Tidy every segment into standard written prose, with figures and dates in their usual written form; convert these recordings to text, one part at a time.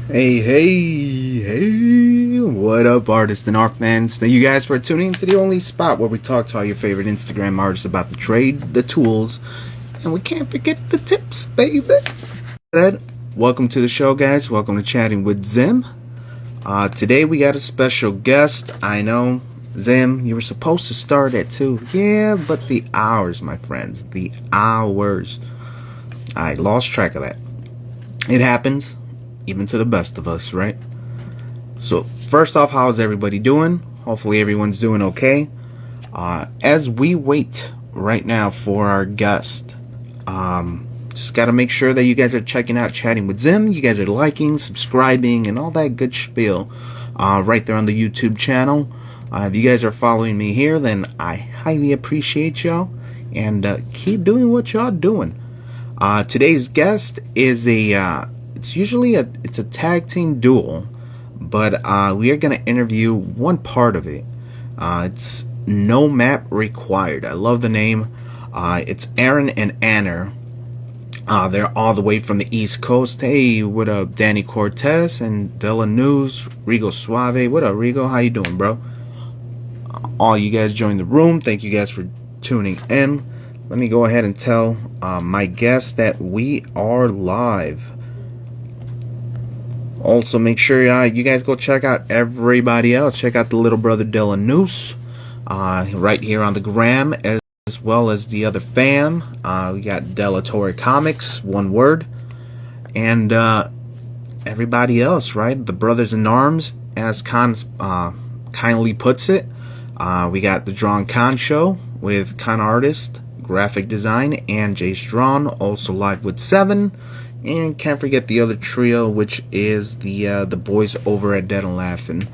Hey, what up, artists and art fans? Thank you guys for tuning to the only spot where we talk to all your favorite Instagram artists about the trade, the tools, and we can't forget the tips, baby. Welcome to the show, guys. Welcome to Chatting with Zim. Today we got a special guest. I know, Zim, you were supposed to start at 2. Yeah, but the hours, my friends, the hours. I lost track of that. It happens. Even to the best of us, right? So, first off, how's everybody doing? Hopefully everyone's doing okay. As we wait right now for our guest, just gotta make sure that you guys are checking out Chatting with Zim. You guys are liking, subscribing, and all that good spiel right there on the YouTube channel. If you guys are following me here, then I highly appreciate y'all. And keep doing what y'all doing. Today's guest is it's usually a tag team duel, but we are going to interview one part of it. It's Nomaprequired. I love the name. It's Aaron and Anna. They're all the way from the East Coast. Hey, what up, Danny Cortez and Della News, Rigo Suave. What up, Rigo? How you doing, bro? All you guys joined the room. Thank you guys for tuning in. Let me go ahead and tell my guests that we are live. Also, make sure you guys go check out everybody else. Check out the little brother Della News right here on the gram, as well as the other fam. We got Della Torre Comics, one word, and everybody else, right? The brothers in arms, as Khan kindly puts it. We got the Drawn Khan Show with Khan Artist, Graphic Design, and Jay Strawn, also live with 7. And can't forget the other trio, which is the boys over at Dead and Laughing.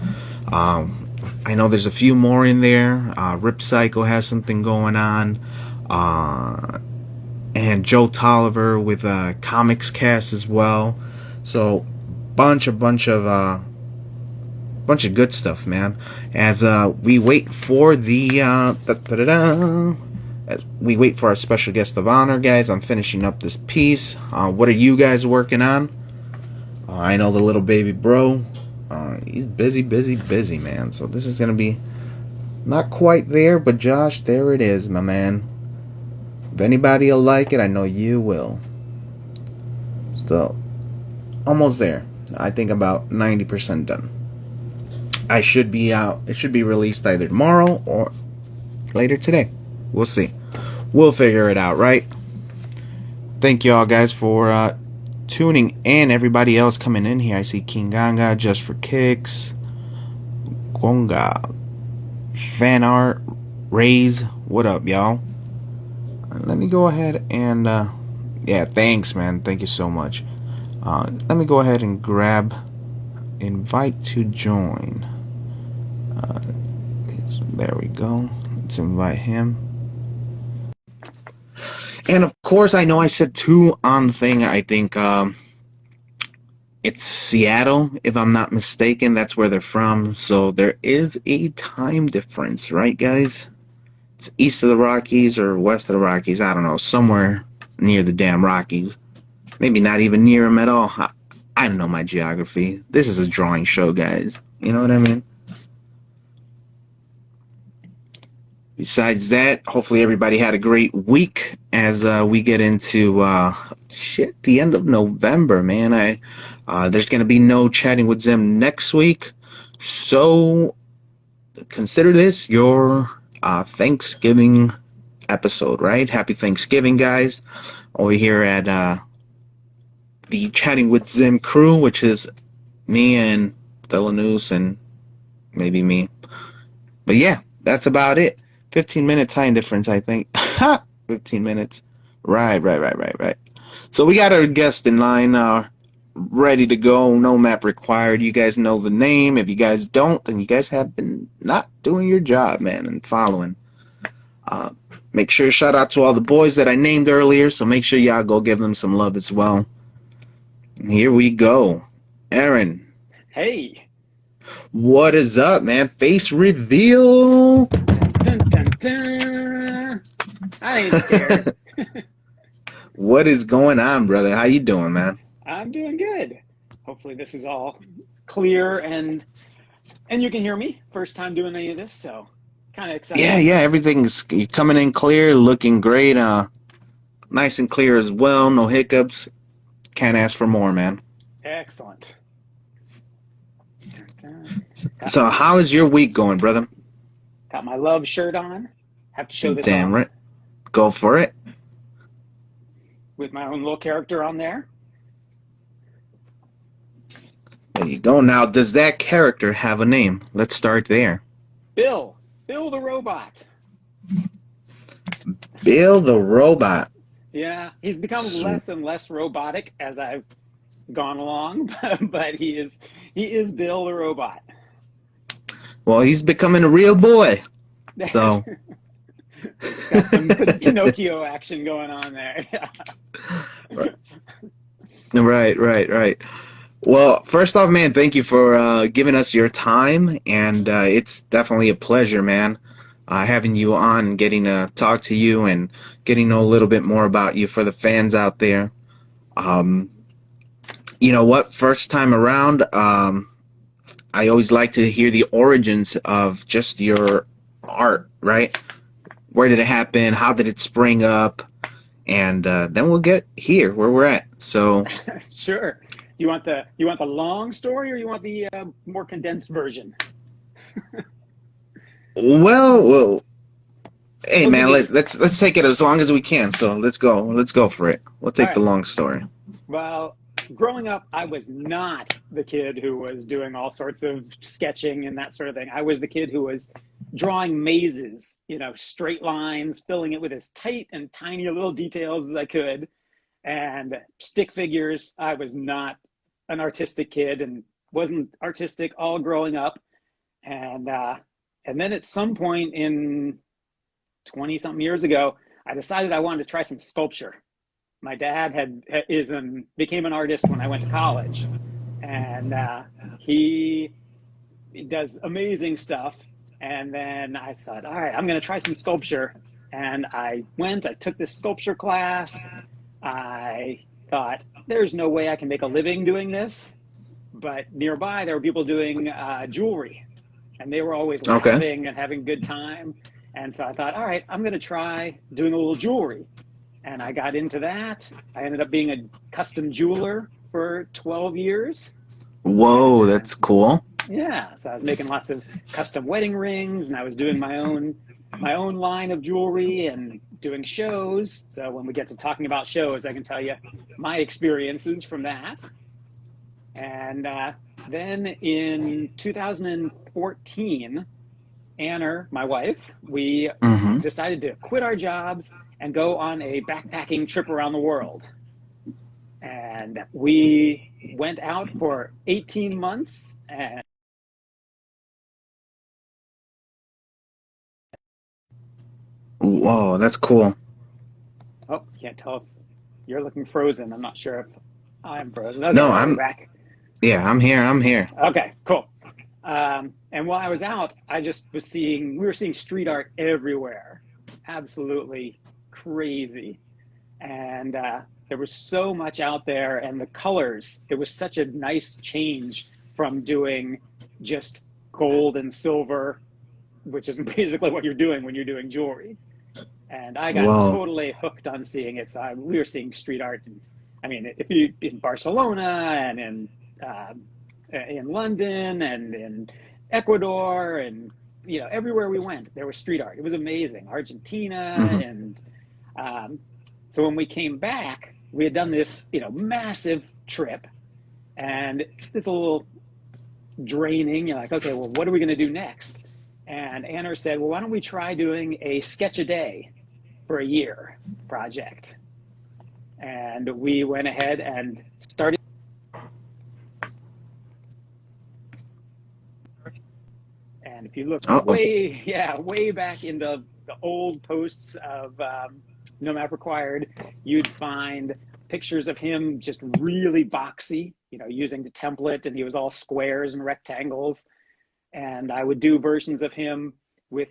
I know there's a few more in there. Rip Psycho has something going on, and Joe Tolliver with Comics Cast as well. So bunch of good stuff, man. As we wait for as we wait for our special guest of honor, guys, I'm finishing up this piece. What are you guys working on? I know the little baby bro. He's busy, man. So this is going to be not quite there, but Josh, there it is, my man. If anybody will like it, I know you will. Still almost there. I think about 90% done. I should be out. It should be released either tomorrow or later today. We'll see. We'll figure it out, right? Thank you all guys for tuning in. Everybody else coming in here. I see King Ganga, Just for Kicks, Gonga, Fan Art, Raise. What up, y'all? Let me go ahead and yeah, thanks, man. Thank you so much. Let me go ahead and grab invite to join. There we go. Let's invite him. And of course, I know I said 2 on the thing. I think it's Seattle, if I'm not mistaken. That's where they're from. So there is a time difference, right, guys? It's east of the Rockies or west of the Rockies. I don't know. Somewhere near the damn Rockies. Maybe not even near them at all. I don't know my geography. This is a drawing show, guys. You know what I mean? Besides that, hopefully everybody had a great week as we get into the end of November, man. There's gonna be no Chatting with Zim next week, so consider this your Thanksgiving episode, right? Happy Thanksgiving, guys! Over here at the Chatting with Zim crew, which is me and Delanus and maybe me. But yeah, that's about it. 15-minute time difference, I think. 15 minutes. Right. So we got our guest in line, ready to go. No map required. You guys know the name. If you guys don't, then you guys have been not doing your job, man, and following. Make sure to shout out to all the boys that I named earlier, so make sure y'all go give them some love as well. And here we go. Aaron. Hey. What is up, man? Face reveal. Dun, dun, dun. I ain't scared. What is going on, brother? How you doing, man? I'm doing good. Hopefully this is all clear and you can hear me. First time doing any of this, so kind of Yeah, excited. yeah, everything's coming in clear, looking great. Nice and clear as well. No hiccups. Can't ask for more, man. Excellent. Dun, dun. Got So, how is your week going, brother? got my love shirt on. Have to show this Damn off right. Go for it. with my own little character on there. There you go. Now, does that character have a name? Let's start there. Bill, Bill the robot. Bill the robot. Yeah, he's become less and less robotic as I've gone along, but he is Bill the robot. Well, he's becoming a real boy. That's So, got some Pinocchio action going on there. Yeah. right, right, right. Well, first off, man, thank you for giving us your time, and it's definitely a pleasure, man, having you on and getting to talk to you and getting to know a little bit more about you for the fans out there. Um, you know what? First time around, I always like to hear the origins of just your art, right? Where did it happen? How did it spring up? And then we'll get here where we're at. So, Sure. You want the long story or you want the more condensed version? well, hey, We'll give man, you. let's take it as long as we can. So let's go for it. We'll All take the right. long story. Well, growing up, I was not the kid who was doing all sorts of sketching and that sort of thing. I was the kid who was drawing mazes, straight lines, filling it with as tight and tiny little details as I could, and stick figures. I was not an artistic kid and wasn't artistic all growing up. And then at some point in 20 something years ago, I decided I wanted to try some sculpture. My dad became an artist when I went to college, and he does amazing stuff. And then I said, all right, I'm going to try some sculpture. And I took this sculpture class. I thought, there's no way I can make a living doing this. But nearby, there were people doing jewelry, and they were always Okay. laughing and having a good time. And so I thought, all right, I'm going to try doing a little jewelry. And I got into that. I ended up being a custom jeweler for 12 years. Whoa, And that's cool. yeah, so I was making lots of custom wedding rings, and I was doing my own line of jewelry and doing shows. So when we get to talking about shows, I can tell you my experiences from that. And then in 2014, Anna, my wife, we Mm-hmm. decided to quit our jobs and go on a backpacking trip around the world. And we went out for 18 months. And Whoa, that's cool. oh, can't tell if you're looking frozen. I'm not sure if I'm frozen. Okay, No, there, you're back. yeah, I'm here. I'm here. Okay, cool. And while I was out, we were seeing street art everywhere. Absolutely crazy. And there was so much out there, and the colors, it was such a nice change from doing just gold and silver, which is basically what you're doing when you're doing jewelry. And I got Whoa. totally hooked on seeing it. So we were seeing street art. And, I mean, if you in Barcelona and in London and in Ecuador and everywhere we went, there was street art. It was amazing. Argentina Mm-hmm. and um, so when we came back, we had done this massive trip, and it's a little draining. You're like, okay, well, what are we going to do next? And Anna said, well, why don't we try doing a sketch a day for a year project? And we went ahead and started. And if you look Uh-oh. way back into the old posts of Nomaprequired, you'd find pictures of him just really boxy, using the template, and he was all squares and rectangles. And I would do versions of him with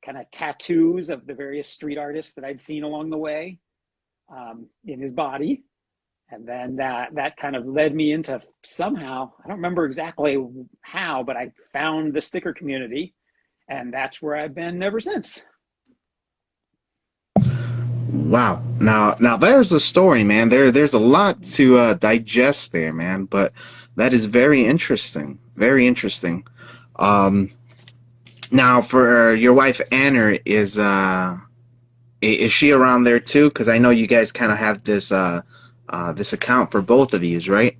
kind of tattoos of the various street artists that I'd seen along the way in his body. And then that kind of led me into somehow, I don't remember exactly how, but I found the sticker community, and that's where I've been ever since. Wow. Now there's a story, man. There's a lot to digest there, man. But that is very interesting. Very interesting. Um, Now, for your wife Anna, is she around there too? Because I know you guys kind of have this account for both of yous, right?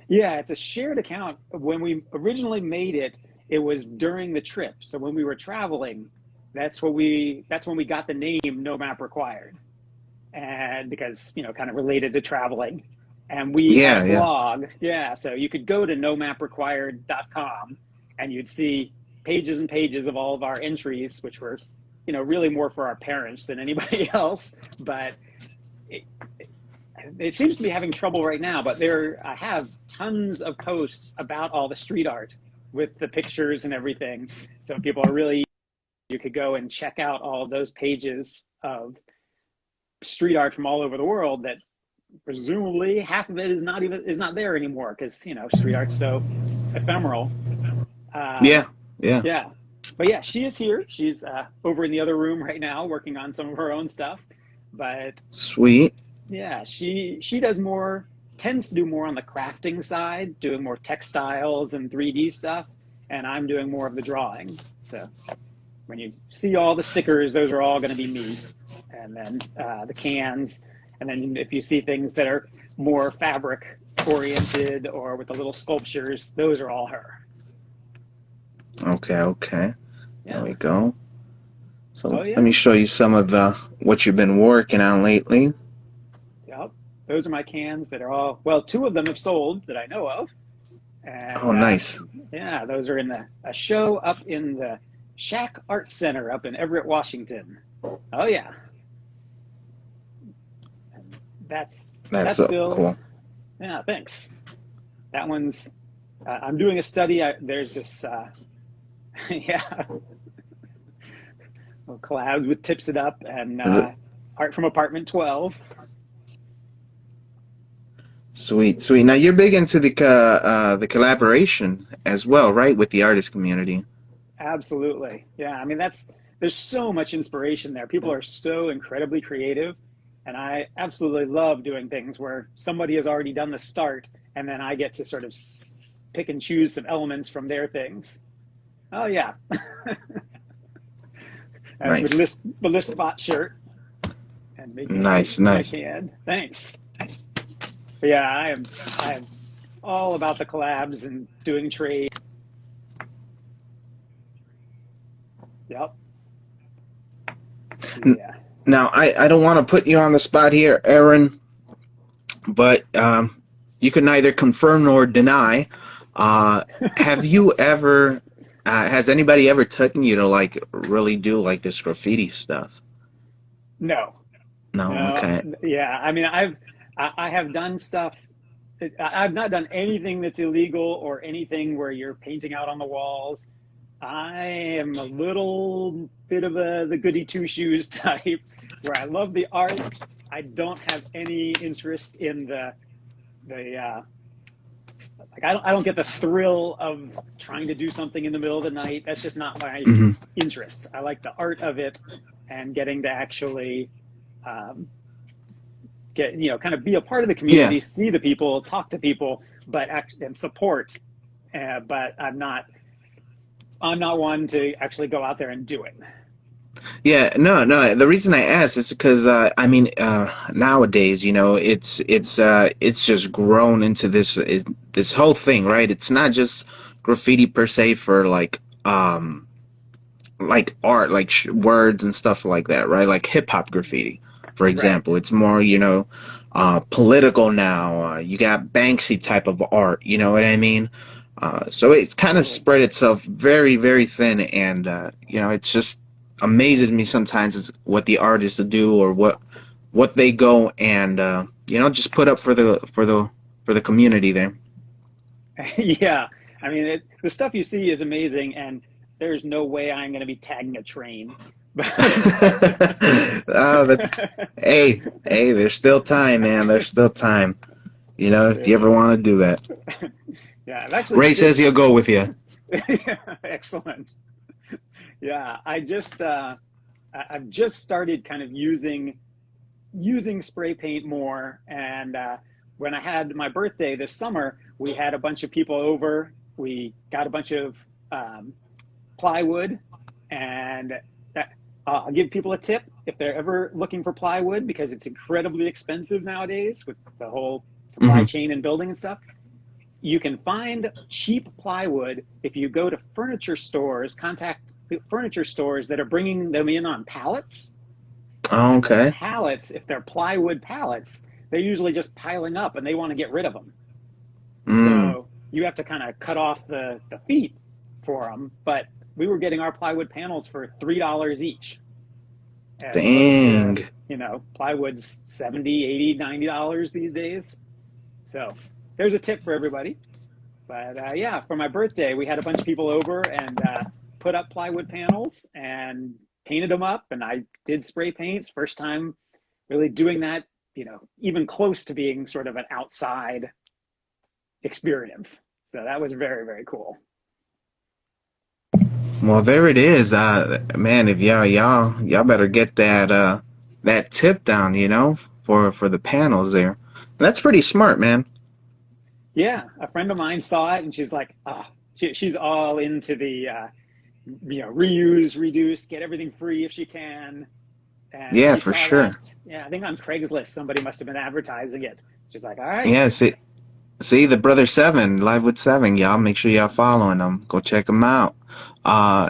Yeah, it's a shared account. When we originally made it, it was during the trip. So when we were traveling, that's when we got the name No Map Required. And because, kind of related to traveling. And we had a Yeah, yeah. blog. Yeah, so you could go to nomaprequired.com and you'd see pages and pages of all of our entries, which were, really more for our parents than anybody else. But it, it seems to be having trouble right now, but I have tons of posts about all the street art with the pictures and everything. So people are really, you could go and check out all of those pages of street art from all over the world that presumably half of it is not there anymore because street art's so ephemeral. Yeah, yeah. Yeah, but yeah, she is here. She's over in the other room right now working on some of her own stuff. But Sweet. yeah, she tends to do more on the crafting side, doing more textiles and 3D stuff, and I'm doing more of the drawing. So when you see all the stickers, those are all going to be me. And then the cans. And then if you see things that are more fabric oriented or with the little sculptures, those are all her. Okay, okay. There Yeah. we go. So Oh, let yeah. me show you some of the what you've been working on lately. Yep. Those are my cans that are all, well, two of them have sold that I know of. And Oh, nice. yeah, those are in a show up in the Shack Art Center up in Everett, Washington. Oh, yeah. That's That's that's so Bill. cool. Yeah, thanks. That one's. I'm doing a study. There's this. Yeah, collabs with Tips It Up and The- art from Apartment 12. Sweet, sweet. Now you're big into the collaboration as well, right, with the artist community. Absolutely. Yeah, I mean there's so much inspiration there. People are so incredibly creative, and I absolutely love doing things where somebody has already done the start, and then I get to sort of pick and choose some elements from their things. Oh yeah, that's Nice, the list spot shirt and making nice, what I nice. can. Thanks. But yeah, I am all about the collabs and doing trade. Yep. N- Yeah. Now I don't want to put you on the spot here, Aaron, but you can neither confirm nor deny. Uh, have you ever? Has anybody ever taken you to like really do like this graffiti stuff? No. No. No. Okay. Yeah. I mean, I have done stuff. I've not done anything that's illegal or anything where you're painting out on the walls. I am a little bit of the goody two shoes type, where I love the art. I don't have any interest in the like I don't get the thrill of trying to do something in the middle of the night. That's just not my Hmm. interest. I like the art of it and getting to actually um, kind of be a part of the Yeah. community, see the people, talk to people, but and support. But I'm not one to actually go out there and do it. Yeah, no, no. The reason I ask is because I mean, nowadays, it's just grown into this whole thing, right? It's not just graffiti per se for like art, like words and stuff like that, right? Like hip hop graffiti, for Right. example. It's more, political now. You got Banksy type of art. You know what I mean? So it kind of Totally. spread itself very, very thin, and it's just amazes me sometimes is what the artists do or what they go and just put up for the community there. Yeah. I mean, the stuff you see is amazing, and there's no way I'm going to be tagging a train. That's hey, there's still time, man. There's still time. You know, if It you ever is. want to do that. Yeah, I've actually Ray says just he'll go with you. excellent. Yeah, I've just started kind of using spray paint more. And when I had my birthday this summer, we had a bunch of people over. We got a bunch of plywood, and that, I'll give people a tip if they're ever looking for plywood because it's incredibly expensive nowadays with the whole supply Hmm. chain and building and stuff. You can find cheap plywood if you go to furniture stores, contact furniture stores that are bringing them in on pallets. And the Okay. pallets, if they're plywood pallets, they're usually just piling up and they want to get rid of them. Mm. So you have to kind of cut off the feet for them. But we were getting our plywood panels for $3 each, as opposed to, Dang. plywood's 70, 80, $90 these days. So there's a tip for everybody. But yeah, for my birthday, we had a bunch of people over and put up plywood panels and painted them up. And I did spray paints. First time really doing that, even close to being sort of an outside experience. So that was very, very cool. Well, there it is. Man, if y'all better get that tip down, for the panels there. That's pretty smart, man. Yeah, a friend of mine saw it and she's like, oh, she's all into the, reuse, reduce, get everything free if she can. And Yeah, she for saw sure. that. Yeah, I think on Craigslist, somebody must have been advertising it. She's like, all right. Yeah, see the brother Seven, live with Seven, y'all. Make sure y'all following him. Go check him out.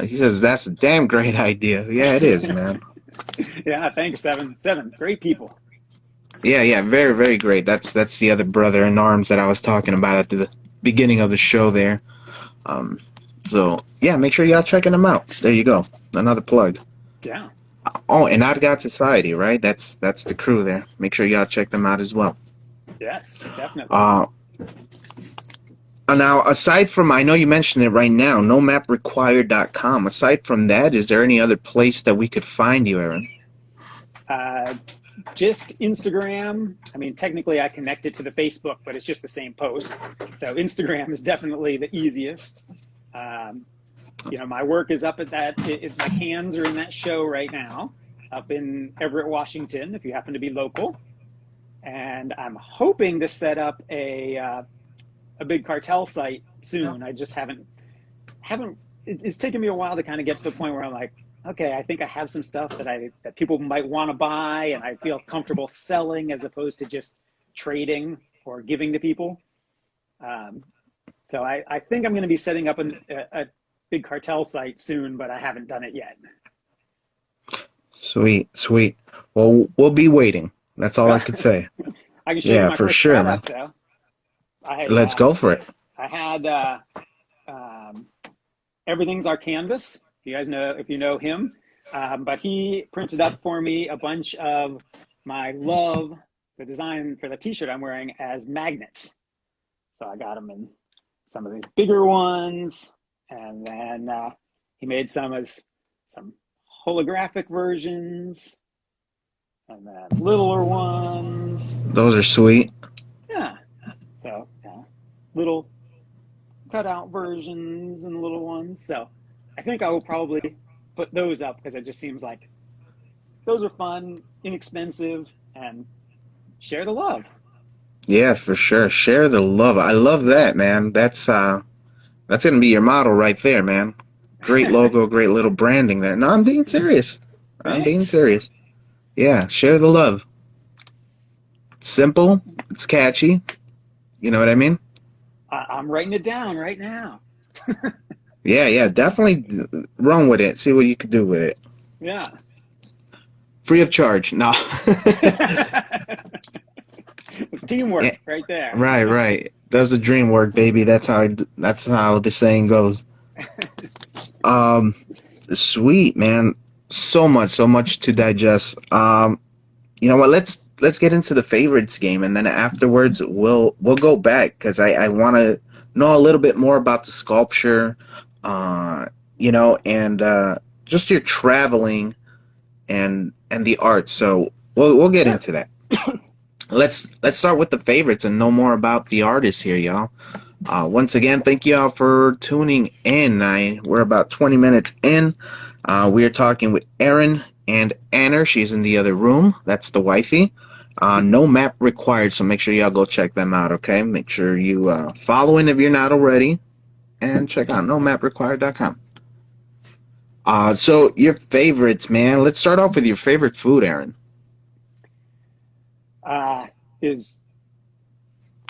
He says that's a damn great idea. Yeah, it is, man. Yeah, thanks, Seven. Seven, great people. Yeah, yeah, very, very great. That's the other brother in arms that I was talking about at the beginning of the show there. Um, so yeah, make sure y'all checking him out. There you go, another plug. Yeah, Oh, and I've got Society, right? That's the crew there. Make sure y'all check them out as well. yes, definitely. Uh, Now, aside from, I know you mentioned it right now, nomaprequired.com. Aside from that, is there any other place that we could find you, Aaron? Uh, just Instagram. I mean, technically, I connect it to the Facebook, but it's just the same posts. So Instagram is definitely the easiest. Um, my work is up at that. My hands are in that show right now, up in Everett, Washington. If you happen to be local, and I'm hoping to set up a big cartel site soon. I just haven't. It's taken me a while to kind of get to the point where I'm like, okay, I think I have some stuff that people might want to buy, and I feel comfortable selling as opposed to just trading or giving to people. Um, so I think I'm going to be setting up a big cartel site soon, but I haven't done it yet. Sweet, sweet. Well, we'll be waiting. That's all I could say. I can show you Yeah, my for first sure, man. product though. I Let's go for it. I had um, everything's our canvas. You guys know if you know him, but he printed up for me a bunch of my love, the design for the T-shirt I'm wearing as magnets. So I got them in some of these bigger ones, and then he made some as some holographic versions, and then littler ones. Those are sweet. Yeah. So yeah, little cutout versions and little ones. So I think I will probably put those up because it just seems like those are fun, inexpensive, and share the love. Yeah, for sure. Share the love. I love that, man. That's gonna be your motto right there, man. Great logo, great little branding there. No, I'm being serious. I'm being Thanks. serious. Yeah, share the love. Simple, it's catchy. You know what I mean? I'm writing it down right now. Yeah, yeah, definitely run with it. See what you can do with it. Yeah. Free of charge. No. It's teamwork Yeah, right there. right, right. Does the dream work, baby? That's how the saying goes. Um, Sweet, man. So much to digest. You know what? Let's get into the favorites game, and then afterwards we'll go back because I want to know a little bit more about the sculpture, uh, and just your traveling and the art. So we'll get Sure. into that. let's start with the favorites and know more about the artists here, y'all. Once again, thank you all for tuning in. We're about 20 minutes in. We are talking with Aaron and Anna. She's in the other room. That's the wifey. No map required, so make sure y'all go check them out, okay? Make sure you follow in if you're not already, and check out nomaprequired.com. So your favorites, man. Let's start off with your favorite food, Aaron. Is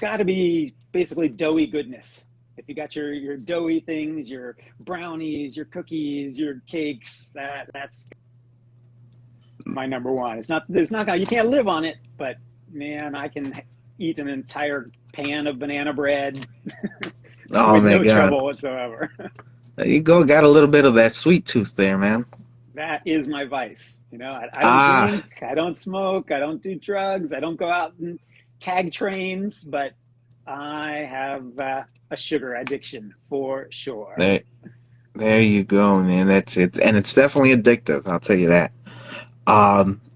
got to be basically doughy goodness. If you got your doughy things, your brownies, your cookies, your cakes, that's my number one. It's not gonna, you can't live on it, but man, I can eat an entire pan of banana bread Oh with my no God. trouble whatsoever. There you go. Got a little bit of that sweet tooth there, man. That is my vice. I don't Ah, drink, I don't smoke, I don't do drugs, I don't go out and tag trains, but I have a sugar addiction for sure. there, there you go, man. That's it, and it's definitely addictive. I'll tell you that.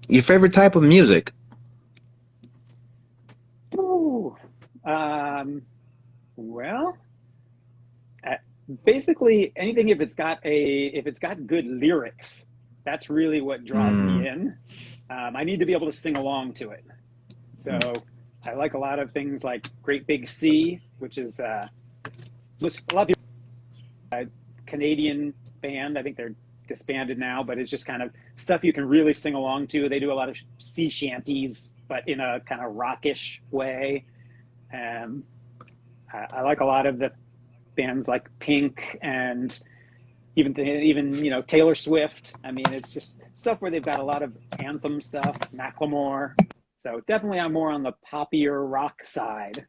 Your favorite type of music? Ooh. Um, well, uh, basically anything if it's got good lyrics, that's really what draws Mm, me in. I need to be able to sing along to it. So I like a lot of things like Great Big Sea, which is a lot of Canadian band. I think they're disbanded now, but it's just kind of stuff you can really sing along to. They do a lot of sea shanties, but in a kind of rockish way. Um, I like a lot of the bands like Pink and even Taylor Swift. I mean, it's just stuff where they've got a lot of anthem stuff. Macklemore. So definitely, I'm more on the poppier rock side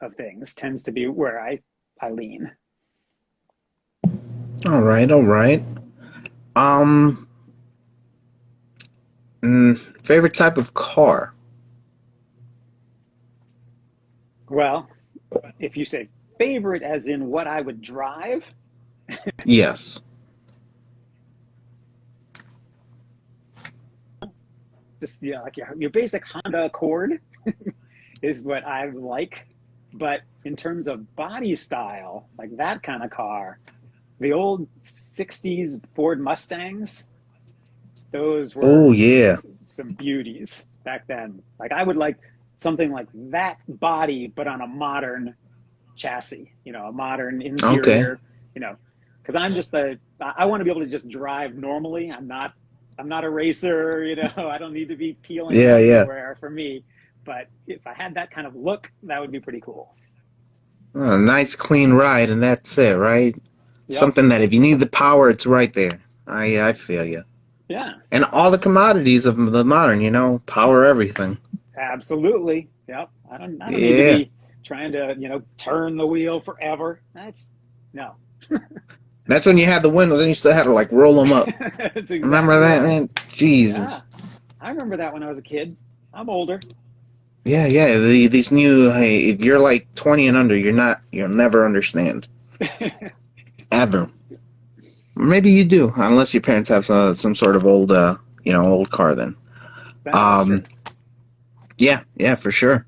of things. Tends to be where I lean. all right, all right. Um, Favorite type of car? Well, if you say favorite as in what I would drive, Yes. just like your basic Honda Accord is what I like. But in terms of body style, like that kind of car, the old 60s Ford Mustangs, those Oh were yeah. some beauties back then. Like I would like something like that body, but on a modern chassis, a modern Okay. interior, you know, because I want to be able to just drive normally. I'm not a racer, I don't need to be peeling Yeah, out yeah. everywhere for me. But if I had that kind of look, that would be pretty cool. A nice clean ride, and that's it, right? Yep. Something that if you need the power, it's right there. I feel you. Yeah, And all the commodities of the modern, power everything. absolutely. Yep. I don't need to Yeah. be trying to, turn the wheel forever. That's no. That's when you had the windows and you still had to like roll them up. That's Remember exactly that, right. man? Jesus. Yeah. I remember that when I was a kid. I'm older. Yeah, yeah. These new, hey, if you're like 20 and under, you'll never understand ever. Maybe you do, unless your parents have some sort of old, old car. Then, That's um, true. yeah, yeah, for sure.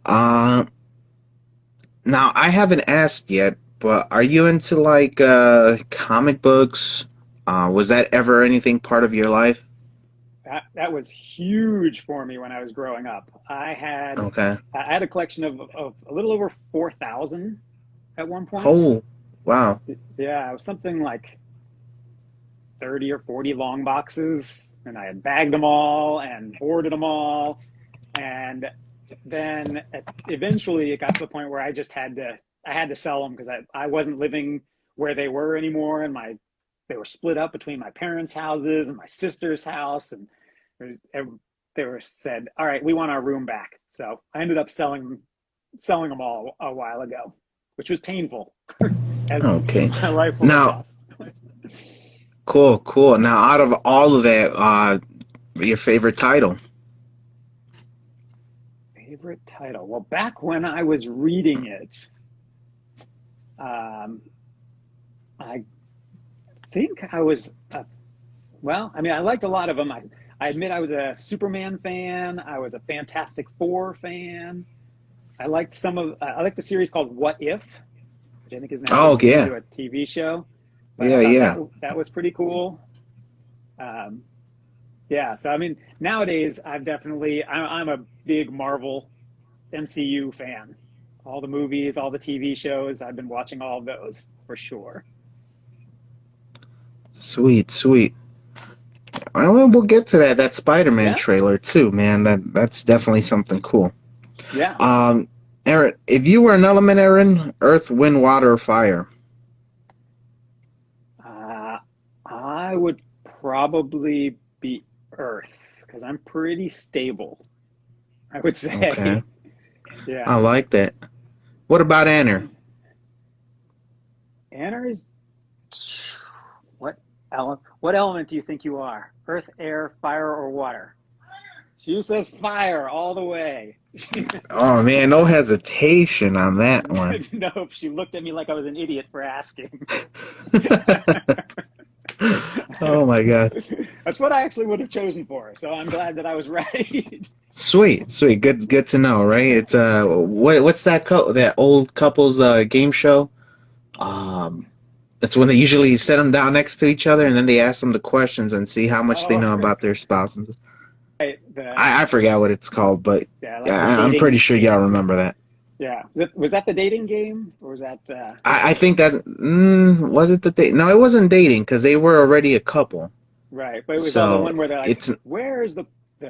Uh, Now I haven't asked yet, but are you into like comic books? Was that ever anything part of your life? That was huge for me when I was growing up. Okay. I had a collection of a little over 4,000 at one point. Oh, wow. Yeah, it was something like 30 or 40 long boxes, and I had bagged them all and boarded them all. And then eventually it got to the point where I had to sell them because I wasn't living where they were anymore, and they were split up between my parents' houses and my sister's house, and they were said, all right, we want our room back. So I ended up selling them all a while ago, which was painful as Okay. my wife will Now, attest. cool, cool. Now, out of all of that, your favorite title? Favorite title? Well, back when I was reading it, um, I think I was, well, I mean, I liked a lot of them. I admit I was a Superman fan. I was a Fantastic Four fan. I liked a series called What If, which I think is now Oh getting turned yeah, into a TV show. But I yeah, thought yeah. that was pretty cool. Um, yeah, so I mean, nowadays I'm a big Marvel MCU fan. All the movies, all the TV shows, I've been watching all of those for sure. Sweet, sweet. Well, we'll get to that Spider-Man Yeah, trailer too, man. That's definitely something cool. yeah. Um, Aaron, if you were an element, Aaron, Earth, Wind, Water, or Fire? Uh, I would probably be Earth because I'm pretty stable, I would Okay, say. Yeah. I like that. What about Anner? Anna is what what element do you think you are? Earth, air, fire, or water? She says fire all the way. Oh man, no hesitation on that one. Nope, she looked at me like I was an idiot for asking. Oh my god. That's what I actually would have chosen for her, so I'm glad that I was right. Sweet, sweet. Good to know, right? It's what's that old couples game show? Um that's when they usually sit them down next to each other and then they ask them the questions and see how much they Oh, know about their spouse. right. The I forgot what it's called, but yeah, like the yeah, I'm pretty dating. sure y'all remember that. Yeah, was that the dating game, or was that? I think that was it the date? No, it wasn't dating because they were already a couple. Right, but it was all the So one where they're like, it's "Where is the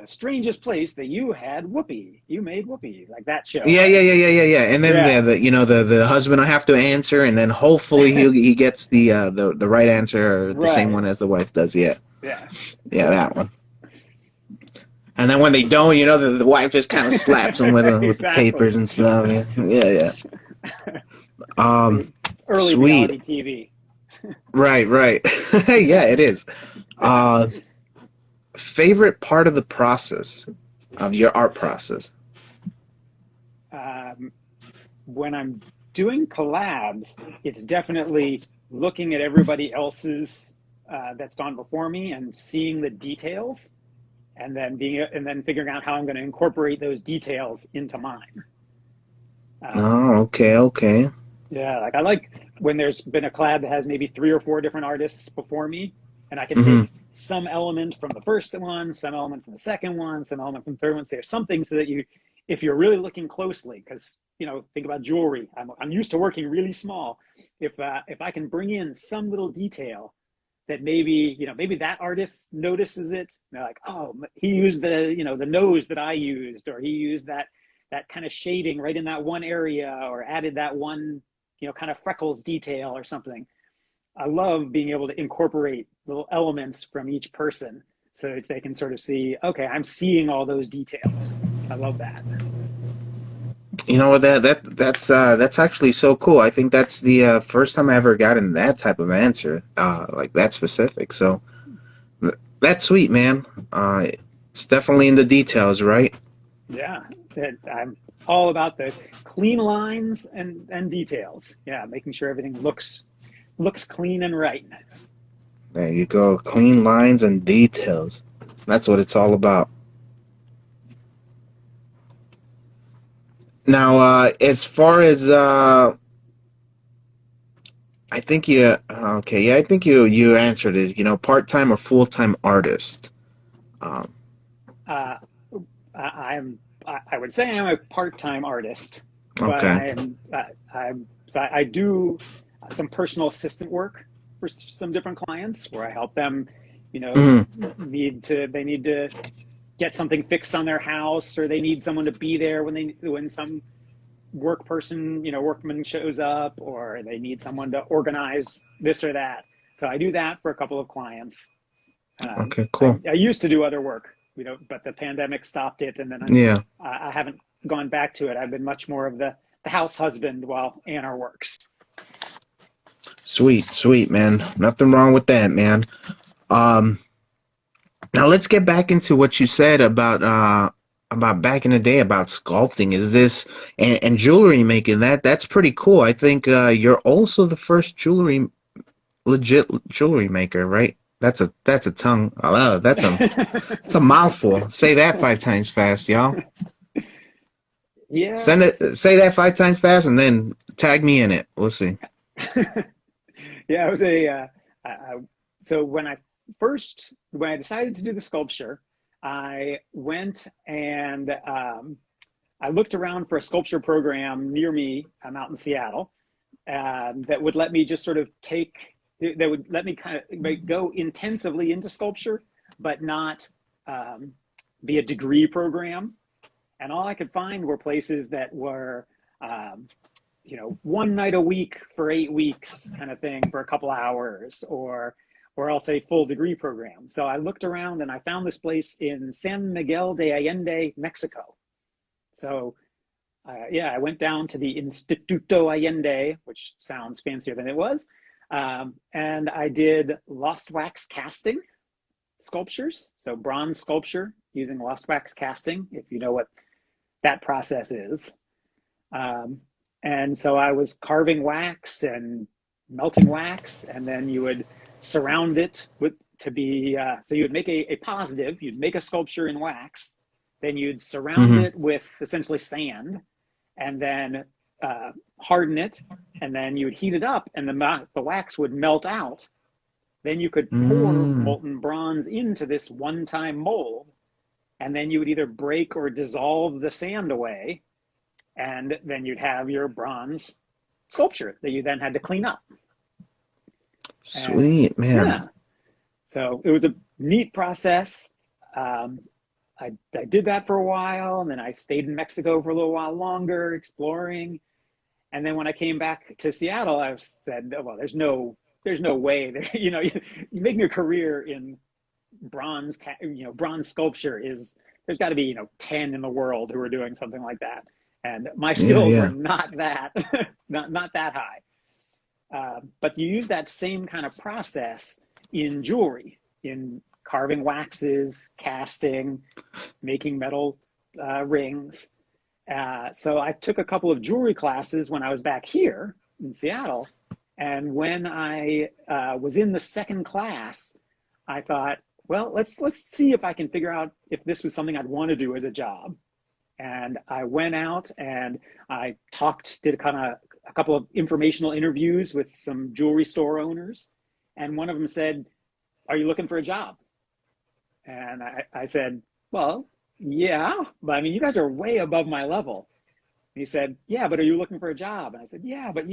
strangest place that you had whoopee? You made whoopee," like that show, yeah, yeah, right? yeah, yeah, yeah, yeah. And then Yeah, the husband will have to answer, and then hopefully he gets the right answer or the same right. one as the wife does. Yeah, Yeah, yeah, that one. And then when they don't, the wife just kind of slaps them with the exactly. papers and stuff. Yeah, yeah, yeah. It's early Sweet. reality TV. Right, right. Yeah, it is. Uh, Favorite part of the process of your art process? Um, when I'm doing collabs, it's definitely looking at everybody else's that's gone before me and seeing the details, and then figuring out how I'm going to incorporate those details into mine. Um, Oh, okay, okay. yeah, like I like when there's been a collab that has maybe three or four different artists before me, and I can Hmm. take some element from the first one, some element from the second one, some element from the third one. So there's something so that if you're really looking closely, because think about jewelry. I'm used to working really small. If I can bring in some little detail that maybe that artist notices it. They're like, oh, he used the nose that I used, or he used that kind of shading right in that one area, or added that one kind of freckles detail or something. I love being able to incorporate little elements from each person so that they can sort of see, okay, I'm seeing all those details. I love that. You know what that's actually so cool. I think that's the first time I ever gotten that type of answer, like that specific. So that's sweet, man. It's definitely in the details, right? Yeah, I'm all about the clean lines and details. Yeah, making sure everything looks clean and right. There you go. Clean lines and details. That's what it's all about. Now, as far as I think okay, yeah, I think you answered it. Part-time or full-time artist. Um, Uh, I would say I'm a part-time artist, but okay. I do some personal assistant work for some different clients where I help them, you know, Hmm. they need to get something fixed on their house, or they need someone to be there when some workman shows up, or they need someone to organize this or that. So I do that for a couple of clients. Okay, cool. I used to do other work, but the pandemic stopped it, and then Yeah. I haven't gone back to it. I've been much more of the house husband while Anna works. Sweet, sweet, man. Nothing wrong with that, man. Um, Now let's get back into what you said about back in the day about sculpting. Is this and jewelry making? That's pretty cool. I think you're also the first legit jewelry maker, right? That's a tongue. That's a mouthful. Say that 5 times fast, y'all. Yeah, Send it's it. Say that 5 times fast, and then tag me in it. We'll see. yeah, it was a so when I decided to do the sculpture, I went and I looked around for a sculpture program near me. I'm out in Seattle, that would let me just sort of that would let me kind of like, go intensively into sculpture, but not um, be a degree program. And all I could find were places that were, um, one night a week for 8 weeks kind of thing for a couple hours, or else a full degree program. So I looked around and I found this place in San Miguel de Allende, Mexico. So yeah, I went down to the Instituto Allende, which sounds fancier than it was, and I did lost wax casting sculptures. So bronze sculpture using lost wax casting, if you know what that process is. Um, and so I was carving wax and melting wax, and then you would surround it with to be so you would make a positive, you'd make a sculpture in wax, then you'd surround Hmm. it with essentially sand, and then harden it, and then you would heat it up, and the wax would melt out. Then you could pour Mm. molten bronze into this one-time mold, and then you would either break or dissolve the sand away, and then you'd have your bronze sculpture that you then had to clean up. And Sweet, man. yeah, so it was a neat process. Um, I did that for a while, and then I stayed in Mexico for a little while longer, exploring. And then when I came back to Seattle, I said, well, there's no way that making a career in bronze sculpture is there's got to be 10 in the world who are doing something like that, and my Yeah, skills were yeah. not that not that high. But you use that same kind of process in jewelry, in carving waxes, casting, making metal rings. So I took a couple of jewelry classes when I was back here in Seattle, and when I was in the second class, I thought, well, let's see if I can figure out if this was something I'd want to do as a job. And I went out and I did a couple of informational interviews with some jewelry store owners, and one of them said, "Are you looking for a job?" And I said, "Well, yeah, but I mean, you guys are way above my level." And he said, "Yeah, but are you looking for a job?" And I said, "Yeah, but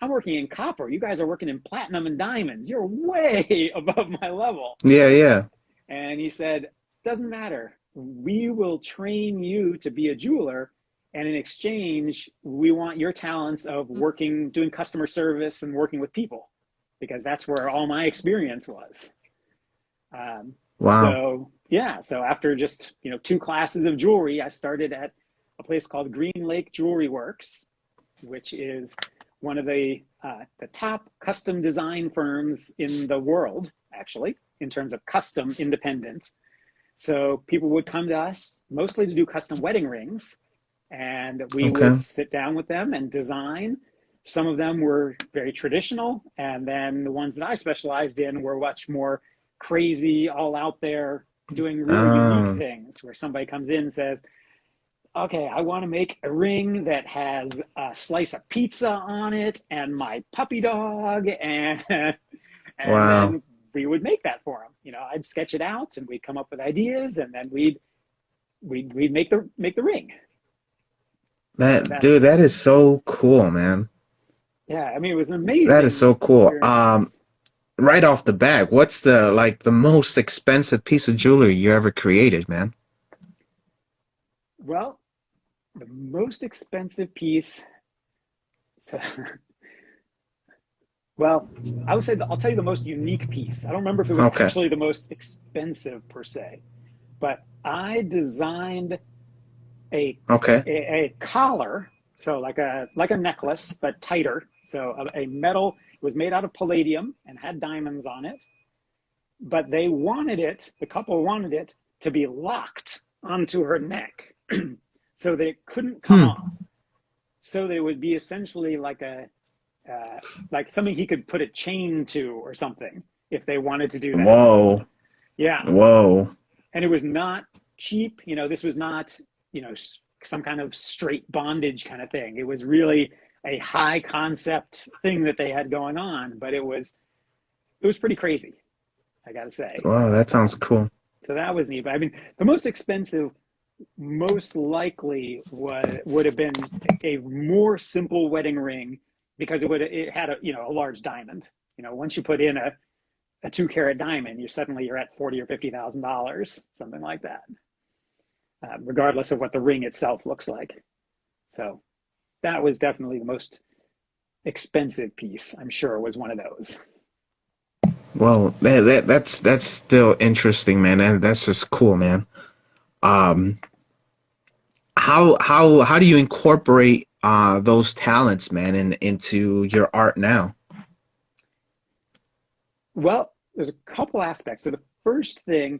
I'm working in copper. You guys are working in platinum and diamonds. You're way above my level." Yeah, yeah. And he said, "Doesn't matter. We will train you to be a jeweler. And in exchange, we want your talents of doing customer service and working with people, because that's where all my experience was." Um, Wow. so yeah, so after just 2 classes of jewelry, I started at a place called Green Lake Jewelry Works, which is one of the top custom design firms in the world, actually, in terms of custom independent. So people would come to us mostly to do custom wedding rings, and we would Okay. sit down with them and design. Some of them were very traditional, and then the ones that I specialized in were much more crazy, all out there, doing really unique Um. things, where somebody comes in and says, "Okay, I want to make a ring that has a slice of pizza on it and my puppy dog," and Wow. then we would make that for them. I'd sketch it out, and we'd come up with ideas, and then we'd make the ring. So That dude, that's that is so cool, man. yeah. I mean, it was an That is so amazing cool. experience. Right off the bat, what's the most expensive piece of jewelry you ever created, man? Well, the most expensive piece. So, well, I would say I'll tell you the most unique piece. I don't remember if it was Okay. actually the most expensive per se, but I designed a Okay. a collar, so like a necklace but tighter. So a metal, it was made out of palladium and had diamonds on it, but the couple wanted it to be locked onto her neck so that it couldn't come Hmm. off. So that it would be essentially like something he could put a chain to or something. if they wanted to do that. Whoa. Yeah. Whoa. And it was not cheap. This was not, some kind of straight bondage kind of thing. It was really a high concept thing that they had going on, but it was pretty crazy, I gotta say. Wow, that sounds Um, cool. so that was neat. But I mean, the most expensive most likely would have been a more simple wedding ring because it had a large diamond. Once you put in a 2 carat diamond, you're at $40,000 or $50,000, something like that, regardless of what the ring itself looks like. So that was definitely the most expensive piece. I'm sure was one of those. Well, that's still interesting, man. That's just cool, man. Um, how do you incorporate those talents, man, into your art now? Well, there's a couple aspects. So the first thing,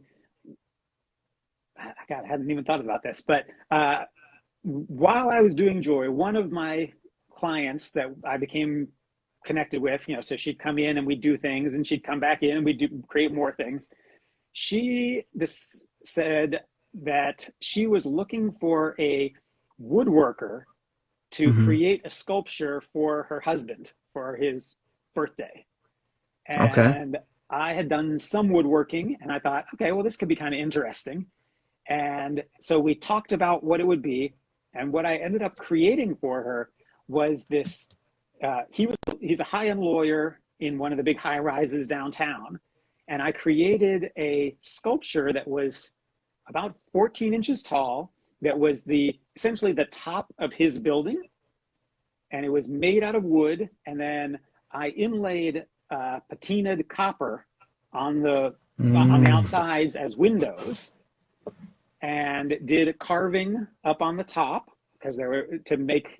God, I hadn't even thought about this, but while I was doing jewelry, one of my clients that I became connected with, so she'd come in and we'd do things, and she'd come back in and we'd create more things. She just said that she was looking for a woodworker to Hmm. create a sculpture for her husband for his birthday. Okay. And I had done some woodworking, and I thought, okay, well, this could be kind of interesting. And so we talked about what it would be. And what I ended up creating for her was this. He's a high-end lawyer in one of the big high rises downtown. And I created a sculpture that was about 14 inches tall, that was essentially the top of his building. And it was made out of wood. And then I inlaid patinaed copper on the Mm. outsides as windows, and did carving up on the top because there were to make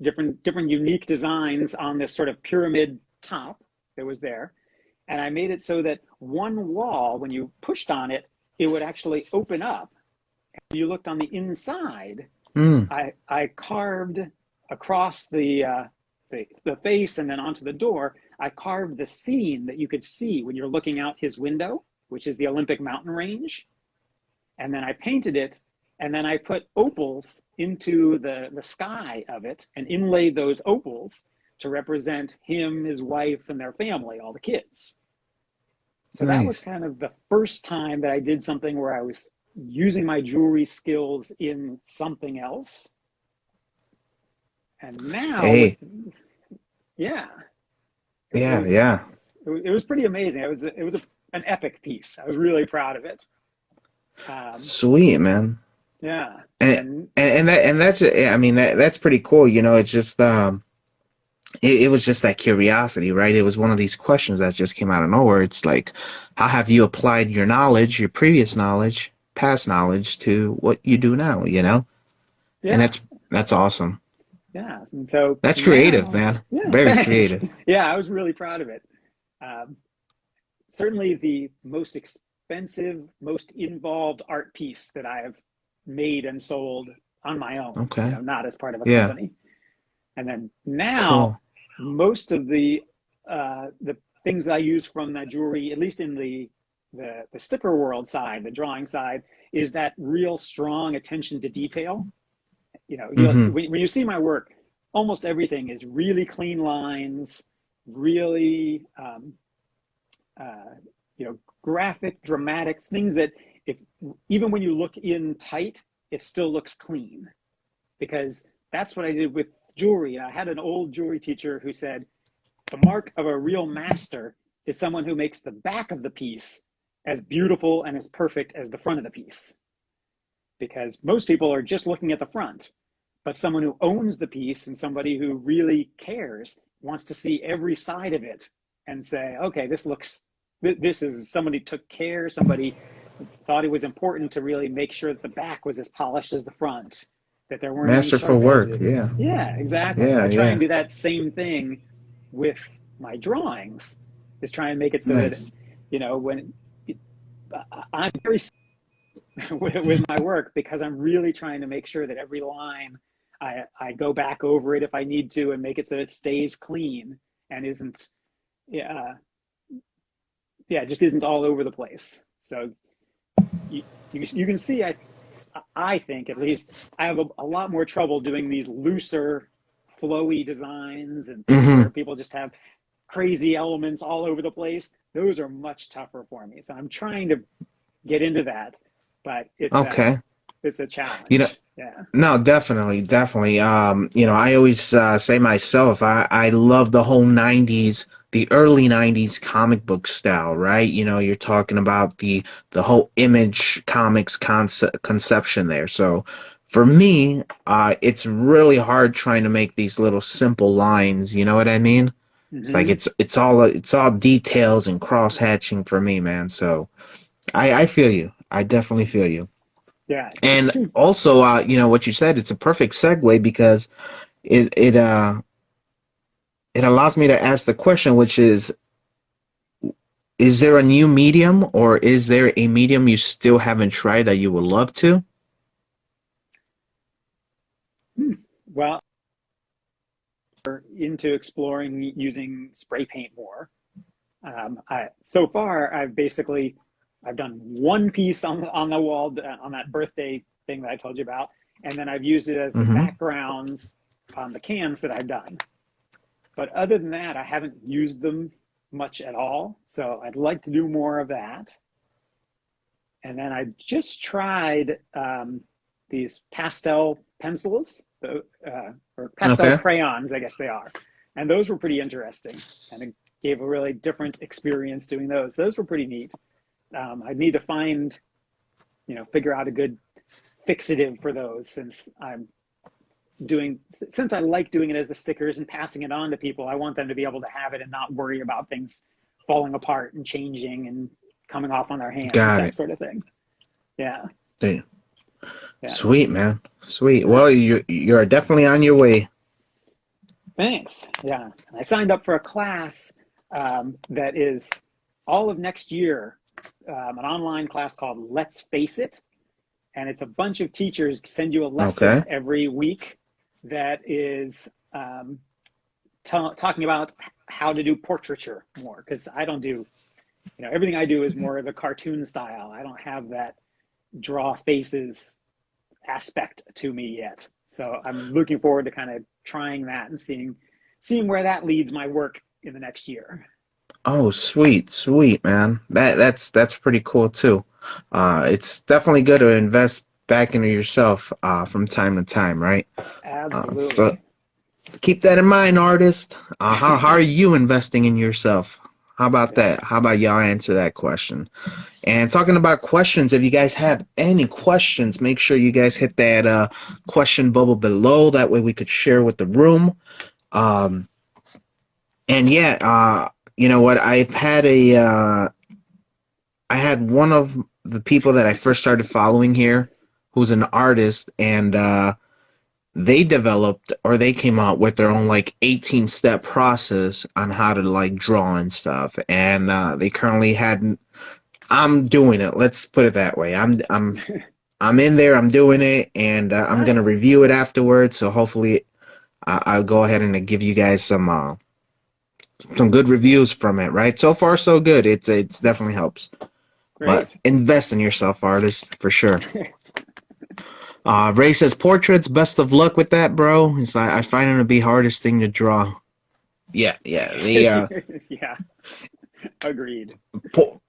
different unique designs on this sort of pyramid top that was there. And I made it so that one wall, when you pushed on it, it would actually open up. And you looked on the inside. Mm. I carved across the face and then onto the door. I carved the scene that you could see when you're looking out his window, which is the Olympic mountain range. And then I painted it, and then I put opals into the sky of it and inlaid those opals to represent him, his wife, and their family, all the kids. So that was Nice. kind of the first time that I did something where I was using my jewelry skills in something else. And now Hey. yeah, it Yeah. was Yeah. it was pretty amazing. It was an epic piece. I was really proud of it. Um, Sweet, man. yeah, And and that's I mean that's pretty cool. It's just it was just that curiosity, right? It was one of these questions that just came out of nowhere. It's like, how have you applied your knowledge, your previous knowledge, past knowledge to what you do now, And yeah, that's awesome. yeah. And so That's creative, now, man. yeah, Very thanks. creative. Yeah, I was really proud of it. Um, Certainly the most expensive, most involved art piece that I have made and sold on my own, Okay. not as part of a Yeah. company. And then now, Cool. most of the things that I use from that jewelry, at least in the sticker world side, the drawing side, is that real strong attention to detail. Mm-hmm. When you see my work, almost everything is really clean lines, really graphic, dramatic things that if even when you look in tight, it still looks clean, because that's what I did with jewelry. I had an old jewelry teacher who said the mark of a real master is someone who makes the back of the piece as beautiful and as perfect as the front of the piece, because most people are just looking at the front, but someone who owns the piece and somebody who really cares wants to see every side of it and say, okay, this is somebody took care, somebody thought it was important to really make sure that the back was as polished as the front, that there weren't any Masterful sharp work. Yeah. edges. Yeah, exactly. And Yeah. I try and Yeah. do that same thing with my drawings, is try and make it so that, Nice. when I'm very with my work, because I'm really trying to make sure that every line I go back over it if I need to and make it so it stays clean and isn't yeah, it just isn't all over the place. So you, you can see, I think at least, I have a lot more trouble doing these looser, flowy designs and things Mm-hmm. where people just have crazy elements all over the place. Those are much tougher for me. So I'm trying to get into that, but Okay. it's a You know, challenge. Yeah. no, definitely, definitely. I always say myself, I love the whole '90s, the early '90s comic book style, right? You're talking about the whole Image Comics conception there. So, for me, it's really hard trying to make these little simple lines. You know what I mean? It's like Hmm. it's all details and cross hatching for me, man. So I feel you. I definitely feel you. Yeah. It's And too. also, what you said, it's a perfect segue because it allows me to ask the question, which is there a new medium or is there a medium you still haven't tried that you would love to? Hmm. Well, into exploring using spray paint more. So far, I've done one piece on the wall on that birthday thing that I told you about, and then I've used it as the Mm-hmm. backgrounds on the cans that I've done. But other than that, I haven't used them much at all. So I'd like to do more of that. And then I just tried these pastel pencils, or pastel Okay. crayons, I guess they are. And those were pretty interesting. And it gave a really different experience doing those. Those were pretty neat. I'd need to figure out a good fixative for those since I like doing it as the stickers and passing it on to people. I want them to be able to have it and not worry about things falling apart and changing and coming off on their hands, Got that it. sort of thing. Yeah. Damn. Yeah. Sweet, man. Sweet. Yeah. Well, you're definitely on your way. Thanks. Yeah. I signed up for a class that is all of next year, an online class called Let's Face It. And it's a bunch of teachers send you a lesson Okay. every week that is talking about how to do portraiture more. Because I don't do, everything I do is more of a cartoon style. I don't have that draw faces aspect to me yet. So I'm looking forward to kind of trying that and seeing where that leads my work in the next year. Oh, sweet, sweet, man. That's pretty cool too. It's definitely good to invest back into yourself from time to time, right? So Absolutely. keep that in mind, artist. How are you investing in yourself? How about Yeah. that? How about y'all answer that question? And talking about questions, if you guys have any questions, make sure you guys hit that question bubble below. That way we could share with the room. Um, and yeah, you know what? I had one of the people that I first started following here, who's an artist, and they developed or they came out with their own like 18-step process on how to like draw and stuff. And they currently hadn't. I'm doing it. Let's put it that way. I'm in there. I'm doing it, and I'm gonna Nice. review it afterwards. So hopefully, I'll go ahead and give you guys some good reviews from it. Right, so far so good. It's definitely helps. But Great. invest in yourself, artist, for sure. Ray says portraits. Best of luck with that, bro. I find it to be hardest thing to draw. Yeah, yeah. Yeah. Agreed. Po-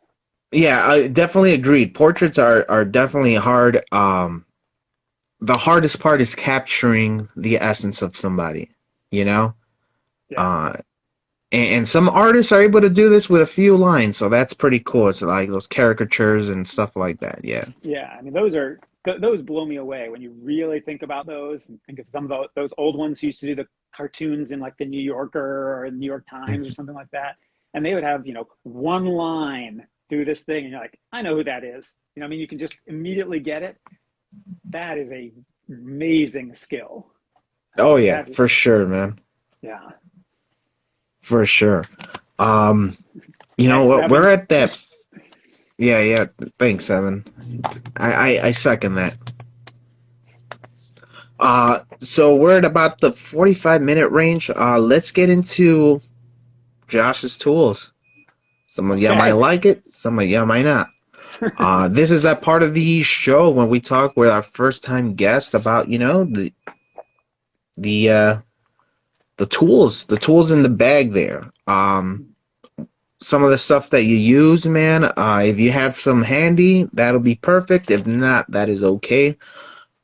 yeah, I definitely agreed. Portraits are definitely hard. The hardest part is capturing the essence of somebody. You know. Yeah. Uh, and some artists are able to do this with a few lines, so that's pretty cool. It's like those caricatures and stuff like that. Yeah. Yeah. I mean, those blow me away when you really think about those and think of some of those old ones who used to do the cartoons in like the New Yorker or the New York Times or something like that. And they would have, one line do this thing, and you're like, I know who that is. I mean, you can just immediately get it. That is a amazing skill. I Oh mean, yeah, that for is, sure, man. yeah. For sure. Um, you know Next, what? Evan. We're at that. Yeah, yeah. Thanks, Evan. I second that. So we're at about the 45-minute range. Let's get into Josh's tools. Some of y'all might Okay. like it, some of y'all might not. This is that part of the show when we talk with our first time guest about, the uh the tools in the bag there. Some of the stuff that you use, man, if you have some handy, that'll be perfect. If not, that is okay.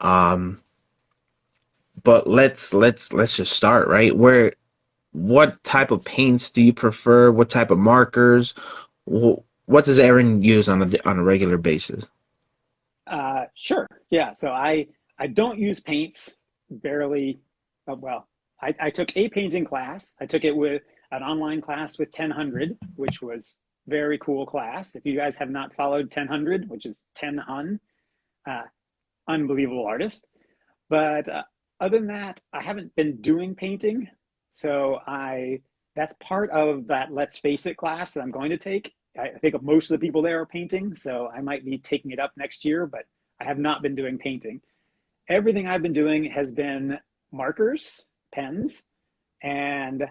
Um, but let's just start, right? What type of paints do you prefer? What type of markers? What does Aaron use on a regular basis? Sure. Yeah. So I don't use paints barely. Well, I took a painting class. I took it with an online class with 1000, which was very cool class. If you guys have not followed 1000, which is 10 Hun, uh, unbelievable artist. But other than that, I haven't been doing painting. So I that's part of that Let's Face It class that I'm going to take. I think most of the people there are painting, so I might be taking it up next year, but I have not been doing painting. Everything I've been doing has been markers, pens, and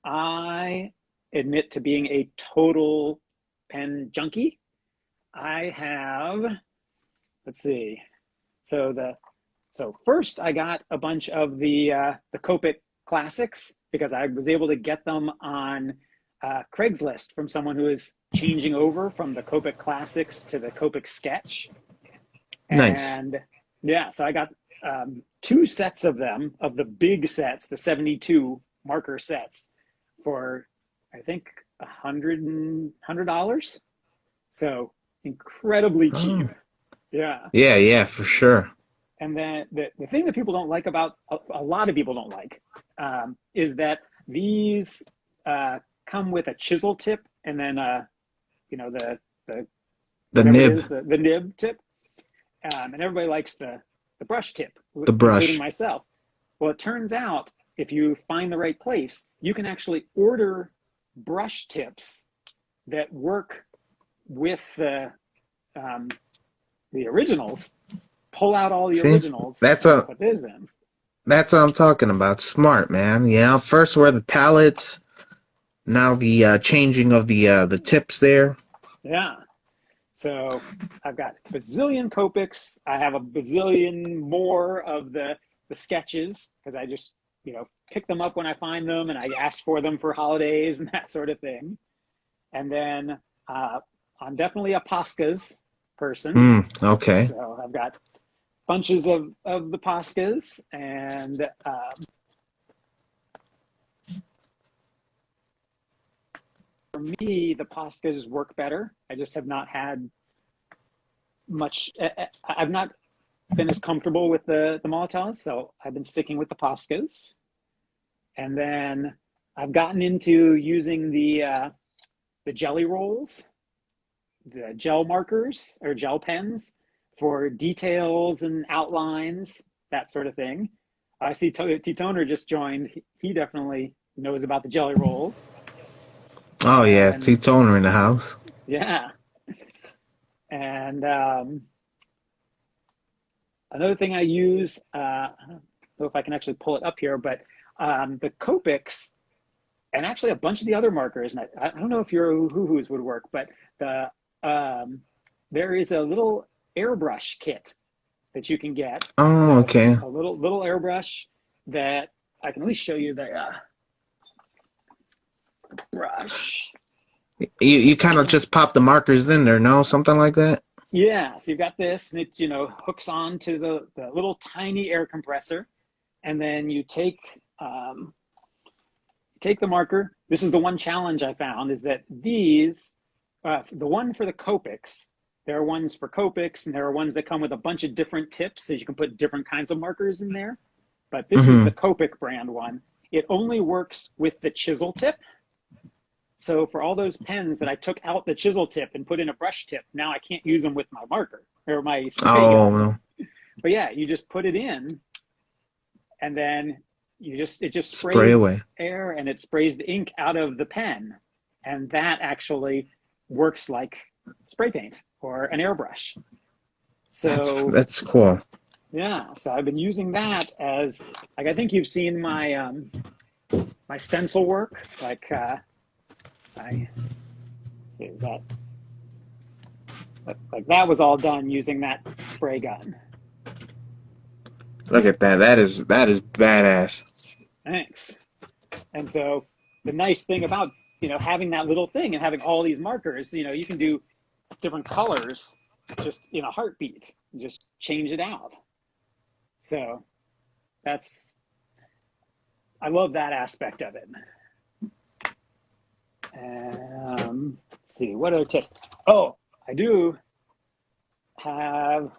I admit to being a total pen junkie. I have, let's see, so the so first I got a bunch of the Copic classics because I was able to get them on Craigslist from someone who is changing over from the Copic classics to the Copic sketch. Nice. And yeah, so I got two sets of them, of the big sets, the 72 marker sets, for I think $100. So incredibly cheap. Oh, Yeah. yeah, for sure. And then the thing that people don't like about a lot of people don't like is that these come with a chisel tip and then the The whatever it nib, is, the nib tip, and everybody likes the brush tip, the including brush. myself. Well, it turns out if you find the right place, you can actually order brush tips that work with the originals. Pull out all the See, originals that's and a put this in. that's what I'm talking about. Smart, man. First were the palettes, now the changing of the tips there. Yeah. So I've got a bazillion Copics. I have a bazillion more of the sketches because I just pick them up when I find them and I ask for them for holidays and that sort of thing. And then I'm definitely a Poscas person. Okay. So I've got bunches of the Poscas and for me, the Poscas work better. I just have not had much. I've not been as comfortable with the Molotovs, so I've been sticking with the Poscas. And then I've gotten into using the jelly rolls, the gel markers or gel pens for details and outlines, that sort of thing. I see T-Toner just joined. He definitely knows about the jelly rolls. Oh yeah, And T-toner in the house. yeah, and another thing I use, I don't know if I can actually pull it up here, but the Copics and actually a bunch of the other markers, and I don't know if your Hoo-Hoos would work, but there is a little airbrush kit that you can get. It's Oh, okay. a little airbrush that I can at least show you the brush. You kind of just pop the markers in there, no? Something like that? Yeah, so you've got this, and it hooks on to the little tiny air compressor, and then you take the marker. This is the one challenge I found is that these, the one for the Copics, there are ones for Copics, and there are ones that come with a bunch of different tips, so you can put different kinds of markers in there. But this is the Mm-hmm. Copic brand one. It only works with the chisel tip. So for all those pens that I took out the chisel tip and put in a brush tip, now I can't use them with my marker or my spray Oh, gun. no. But yeah, you just put it in, and then it just Spray sprays away. air and it sprays the ink out of the pen, and that actually works like spray paint or an airbrush. So That's cool. yeah, so I've been using that as like I think you've seen my stencil work. Like I see, is that like that was all done using that spray gun. Look at that. That is badass. Thanks. And so the nice thing about, having that little thing and having all these markers, you can do different colors just in a heartbeat. Just change it out. So I love that aspect of it. Let's see, what other tip? Oh, I do have,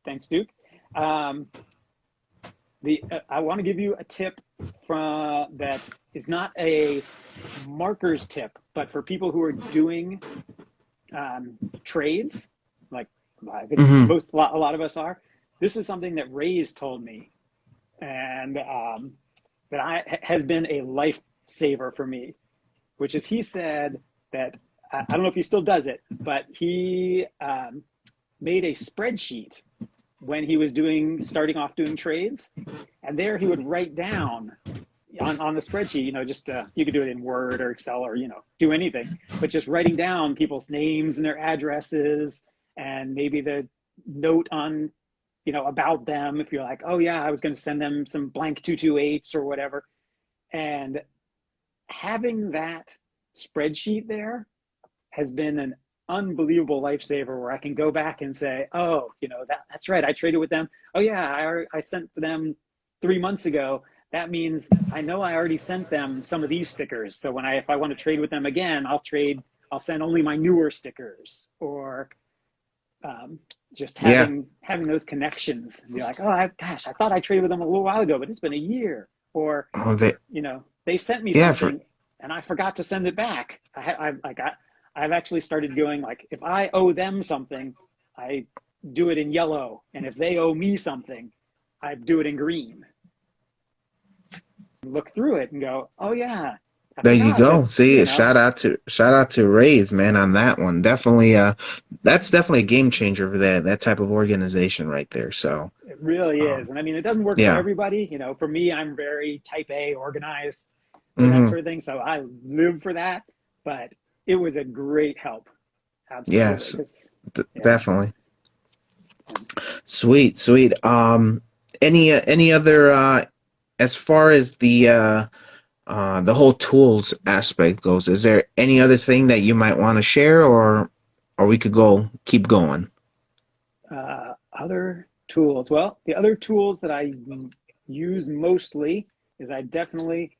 thanks, Duke. I want to give you a tip that is not a markers tip, but for people who are doing trades, like I think a lot of us are. This is something that Ray's told me, and that has been a lifesaver for me, which is he said that, I don't know if he still does it, but he made a spreadsheet when he was starting off doing trades, and there he would write down on the spreadsheet, just you could do it in Word or Excel or do anything, but just writing down people's names and their addresses, and maybe the note on about them if you're like, oh yeah, I was going to send them some blank 228s or whatever. And having that spreadsheet there has been an unbelievable lifesaver, where I can go back and say, oh, that's right, I traded with them. Oh yeah, I sent them 3 months ago. That means I know I already sent them some of these stickers. So if I want to trade with them again, I'll send only my newer stickers, or just having those connections. And be like, oh, I thought I traded with them a little while ago, but it's been a year. Or they sent me something and I forgot to send it back. I've actually started going, like, if I owe them something, I do it in yellow, and if they owe me something, I do it in green. Look through it and go, oh yeah. There you go. See, shout out to Ray's, man, on that one. Definitely, that's definitely a game changer for that type of organization right there. So it really is, and I mean, it doesn't work for everybody. For me, I'm very type A, organized, that sort of thing. So I live for that, but it was a great help. Absolutely. Yes, definitely. Sweet. Any other as far as the whole tools aspect goes, is there any other thing that you might want to share, or we could keep going? Other tools. Well, the other tools that I use mostly is I definitely,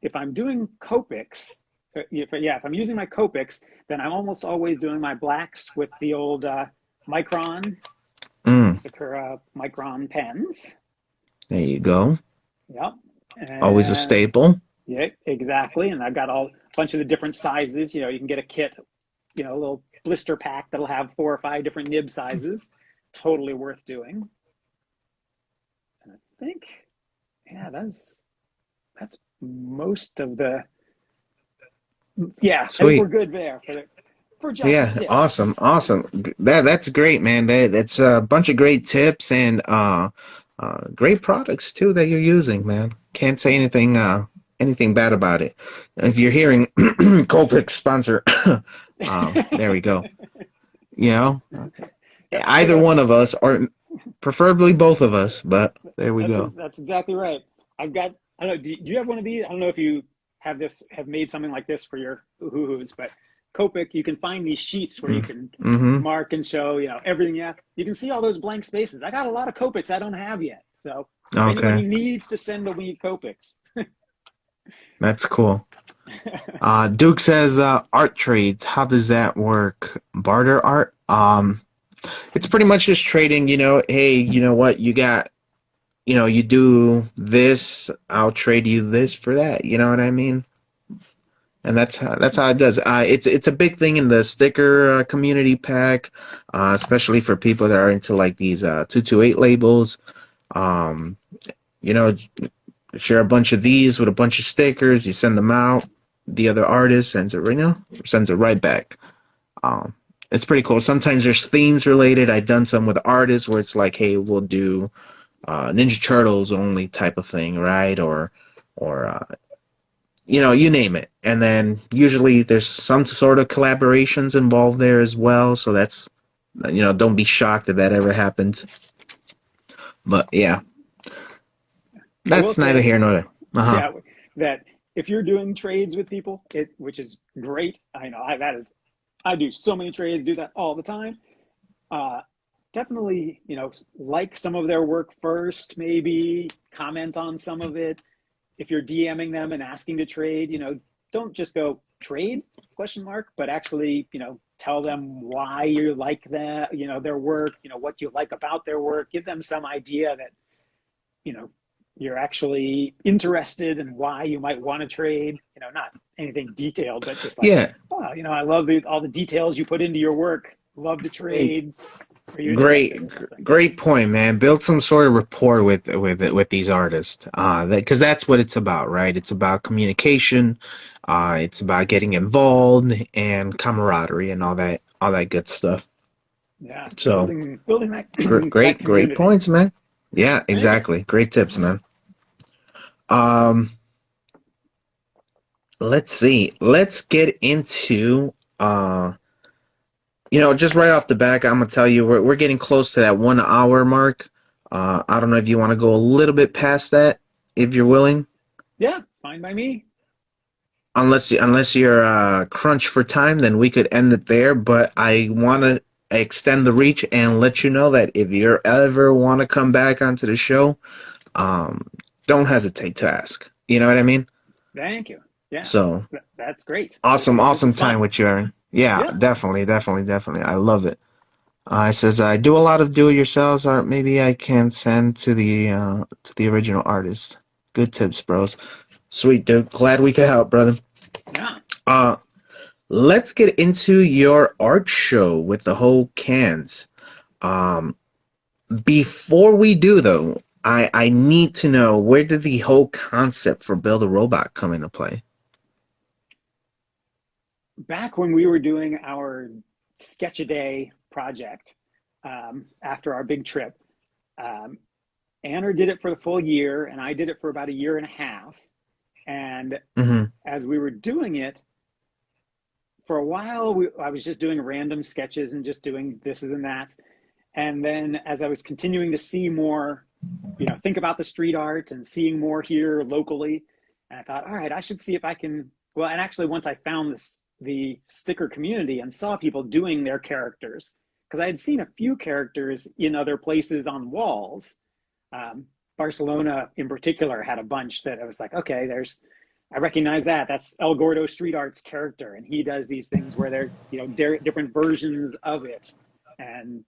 if I'm doing Copics, if I'm using my Copics, then I'm almost always doing my blacks with the old Micron, Sakura Micron pens. There you go. Yep. Always a staple. Yeah, exactly. And I've got a bunch of the different sizes. You can get a kit, a little blister pack that'll have 4 or 5 different nib sizes. Totally worth doing. And I think, that's most of the. Yeah, sweet. I think we're good there for just tips. Awesome. That's great, man. That's a bunch of great tips and great products too that you're using, man. Can't say anything bad about it. If you're hearing Copic sponsor, there we go. Either one of us, or preferably both of us, but there we go. That's exactly right. I don't know, do you have one of these? I don't know if you have made something like this for your hoo-hoos, but Copic, you can find these sheets where you can mark and show, everything you have. You can see all those blank spaces. I got a lot of Copics I don't have yet. So if anybody needs to send me Copics. That's cool. Duke says art trades. How does that work? Barter art? It's pretty much just trading, hey, you know what, you got, you do this, I'll trade you this for that. You know what I mean? And that's how it does. It's a big thing in the sticker community pack, especially for people that are into like these 228 labels. Share a bunch of these with a bunch of stickers. You send them out. The other artist sends it right back. It's pretty cool. Sometimes there's themes related. I've done some with artists where it's like, hey, we'll do Ninja Turtles only type of thing, right? Or you name it. And then usually there's some sort of collaborations involved there as well. So that's, don't be shocked if that ever happens. But yeah, I will that's neither say, here nor there. Uh-huh. yeah, that if you're doing trades with people, which is great. I know I do so many trades, do that all the time. Uh, Definitely, like some of their work first, maybe comment on some of it. If you're DMing them and asking to trade, don't just go trade question mark, but actually, tell them why you like that, their work, what you like about their work. Give them some idea that, you know, you're actually interested in why you might want to trade, not anything detailed, but just like, Yeah. oh, I love all the details you put into your work. Love to trade. Are you interested Great, in something? great point, man. Build some sort of rapport with these artists, because that's what it's about, right? It's about communication, it's about getting involved and camaraderie and all that good stuff. Yeah, So, building that that great community. points, man. Yeah, Thank you. exactly. Great tips, man. Um, let's see. Let's get into just right off the back, I'm gonna tell you we're getting close to that 1 hour mark. I don't know if you want to go a little bit past that, if you're willing. Yeah, fine by me. Unless you're crunched for time, then we could end it there. But I want to extend the reach and let you know that if you ever want to come back onto the show, um, don't hesitate to ask. You know what I mean? Thank you. Yeah, So that's great. This awesome is time fun. with you, Aaron. Yeah, Yeah. definitely. I love it. It says I do a lot of do-it-yourselves, or maybe I can send to the original artist. Good tips, bros. Sweet, dude. Glad we could help, brother. Yeah. Uh, let's get into your art show with the whole cans. Um, before we do though, I need to know, where did the whole concept for Build a Robot come into play? Back when we were doing our sketch a day project, after our big trip, um, Anna did it for the full year, and I did it for about a year and a half. And Mm-hmm. as we were doing it, for a while, I was just doing random sketches and just doing this and that. And then as I was continuing to see more, think about the street art and seeing more here locally, and I thought, all right, I should see if I can. Well, and actually, once I found the sticker community and saw people doing their characters, because I had seen a few characters in other places on walls. Um, Barcelona, in particular, had a bunch that I was like, okay, I recognize that. That's El Gordo Street Art's character, and he does these things where they're different versions of it, and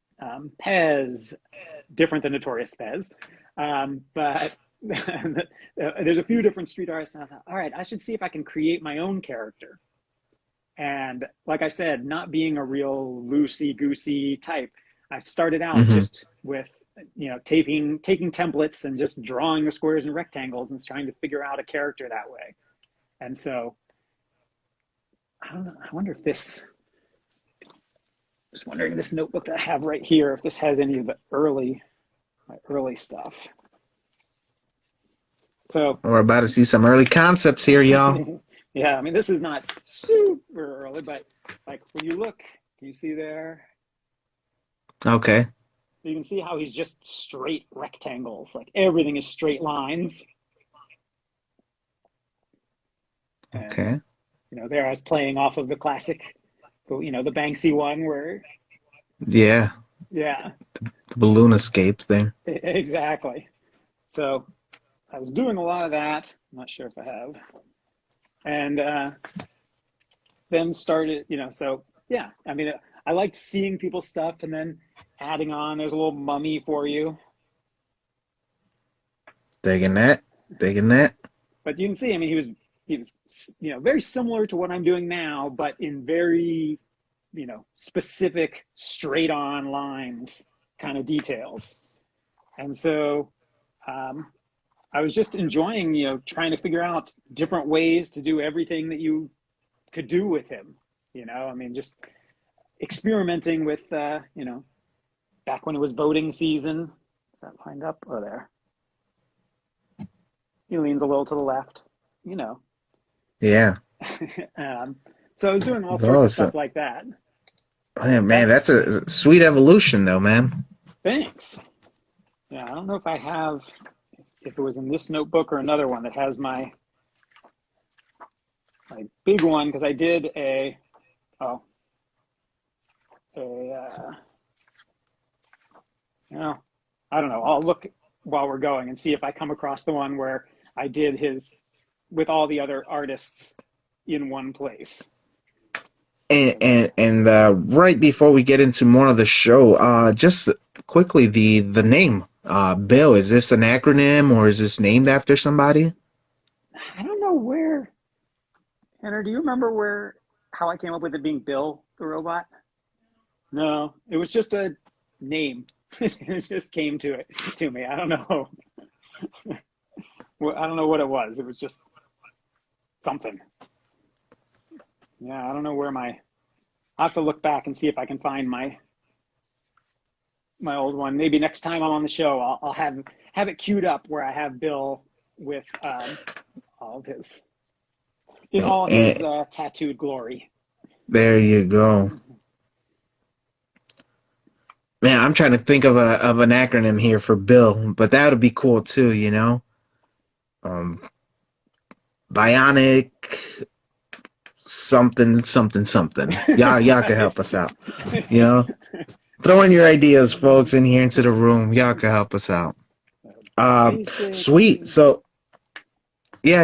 Pez, different than Notorious Pez, but there's a few different street artists, and I thought, all right, I should see if I can create my own character. And like I said, not being a real loosey goosey type, I started out Mm-hmm. just with taking templates and just drawing the squares and rectangles and trying to figure out a character that way. And so I don't know. I wonder if just wondering, this notebook that I have right here, if this has any of my early stuff. So We're about to see some early concepts here, y'all. yeah, I mean, this is not super early, but like when you look, can you see there? Okay. So you can see how he's just straight rectangles. Like everything is straight lines. And, Okay. there I was playing off of the classic, the Banksy one where, Yeah. yeah, The balloon escape thing. exactly. So I was doing a lot of that. I'm not sure if I have. And then started, so yeah, I mean, I liked seeing people's stuff and then adding on, there's a little mummy for you. Digging that. Digging that. But you can see, I mean, he was, very similar to what I'm doing now, but in very, specific straight on lines kind of details. And so I was just enjoying, trying to figure out different ways to do everything that you could do with him. I mean, just experimenting with, back when it was voting season. Is that lined up? Oh, there. He leans a little to the left, Yeah. um, so I was doing all sorts Oh, of stuff so like that. man, that's That's a sweet evolution, though, man. thanks. Yeah, I don't know if I have, if it was in this notebook or another one that has my big one, because I did oh a you know, I don't know. I'll look while we're going and see if I come across the one where I did his with all the other artists in one place. And Because I right before we get into more of the show, just quickly the name, Bill. Is this an acronym or is this named after somebody? I don't know where. Henry, do you remember where how I came up with it being Bill the robot? No, it was just a name. It just came to me. I don't know. Well, I don't know what it was. It was just something. Yeah, I don't know where my. I'll have to look back and see if I can find my old one. Maybe next time I'm on the show, I'll have it queued up where I have Bill with all of his in all his And tattooed glory. there you go. Man, I'm trying to think of a of an acronym here for Bill, but that would be cool too, you know. Um, Bionic something something something. Y'all can help us out. You know, throw in your ideas, folks, in here into the room. Y'all can help us out. Basic. Sweet. So yeah.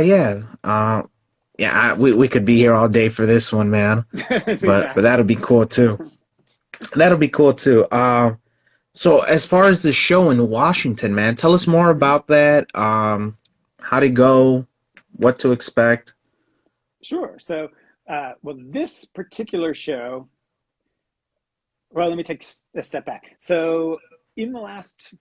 Yeah, we could be here all day for this one, man. But Exactly. that'll be cool too. That'll be cool too. So as far as the show in Washington, man, tell us more about that. How'd it go? What to expect? Sure. So, well, this particular show, well, let me take a step back. So, in the last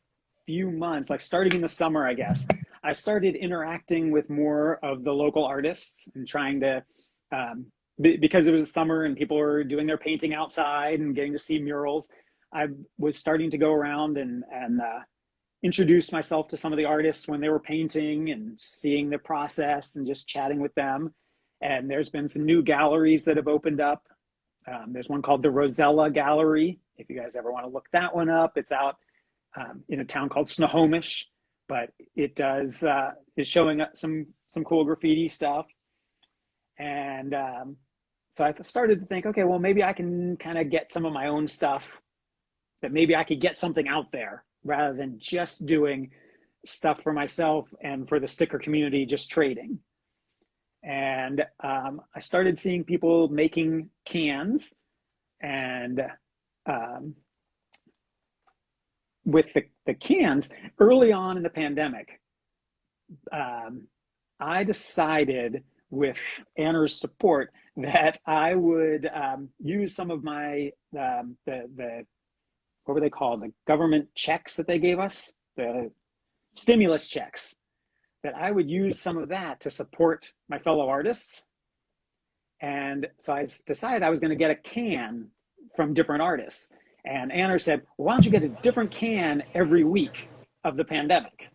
few months, like starting in the summer, I guess, I started interacting with more of the local artists and trying to, because it was the summer and people were doing their painting outside and getting to see murals. I was starting to go around and introduce myself to some of the artists when they were painting and seeing the process and just chatting with them. And there's been some new galleries that have opened up. There's one called the Rosella Gallery. If you guys ever want to look that one up, it's out in a town called Snohomish, but it does is showing some cool graffiti stuff. And so I started to think, okay, well, maybe I can kind of get some of my own stuff. That maybe I could get something out there rather than just doing stuff for myself and for the sticker community, just trading. And I started seeing people making cans and um, with the cans early on in the pandemic, um, I decided with Anna's support that I would use some of my the what were they called, the government checks that they gave us, the stimulus checks, that I would use some of that to support my fellow artists. And so I decided I was going to get a can from different artists. And Anna said, well, why don't you get a different can every week of the pandemic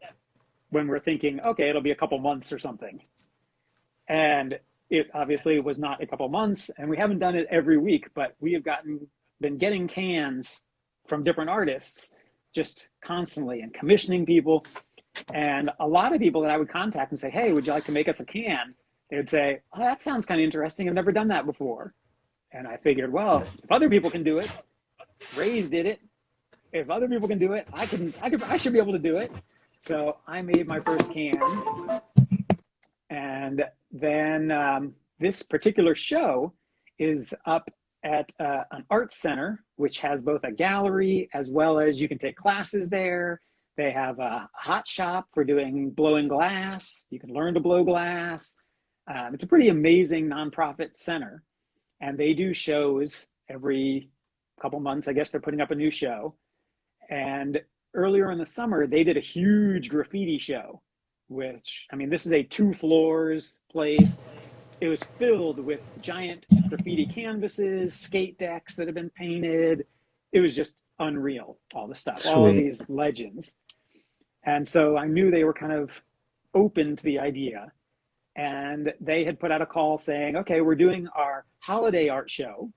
when we're thinking, okay, it'll be a couple months or something. And it obviously was not a couple months, and we haven't done it every week, but we have been getting cans from different artists just constantly and commissioning people. And a lot of people that I would contact and say, hey, would you like to make us a can? They would say, oh, that sounds kind of interesting. I've never done that before. And I figured, well, if other people can do it, Ray's did it. If other people can do it, I should be able to do it. So I made my first can. And then this particular show is up at an art center, which has both a gallery as well as you can take classes there. They have a hot shop for doing blowing glass. You can learn to blow glass. It's a pretty amazing nonprofit center. And they do shows every couple months. I guess they're putting up a new show. And earlier in the summer, they did a huge graffiti show, which, I mean, this is a 2 floors place. It was filled with giant graffiti canvases, skate decks that have been painted. It was just unreal, all the stuff, all of Sweet. these legends. And so I knew they were kind of open to the idea. and they had put out a call saying, okay, we're doing our holiday art show.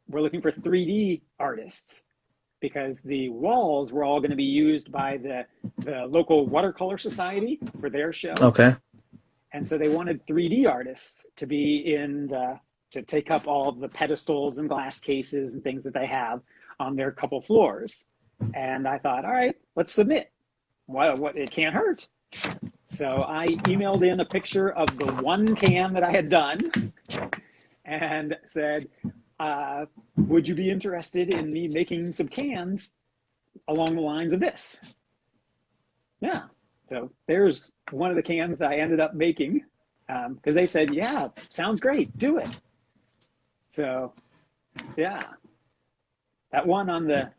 We're looking for 3D artists because the walls were all going to be used by the local watercolor society for their show. Okay. And so they wanted 3D artists to be to take up all of the pedestals and glass cases and things that they have on their couple floors. And I thought, all right, let's submit. What it can't hurt. So I emailed in a picture of the one can that I had done and said, would you be interested in me making some cans along the lines of this? Yeah. So there's one of the cans that I ended up making because they said, yeah, sounds great, do it. So yeah, that one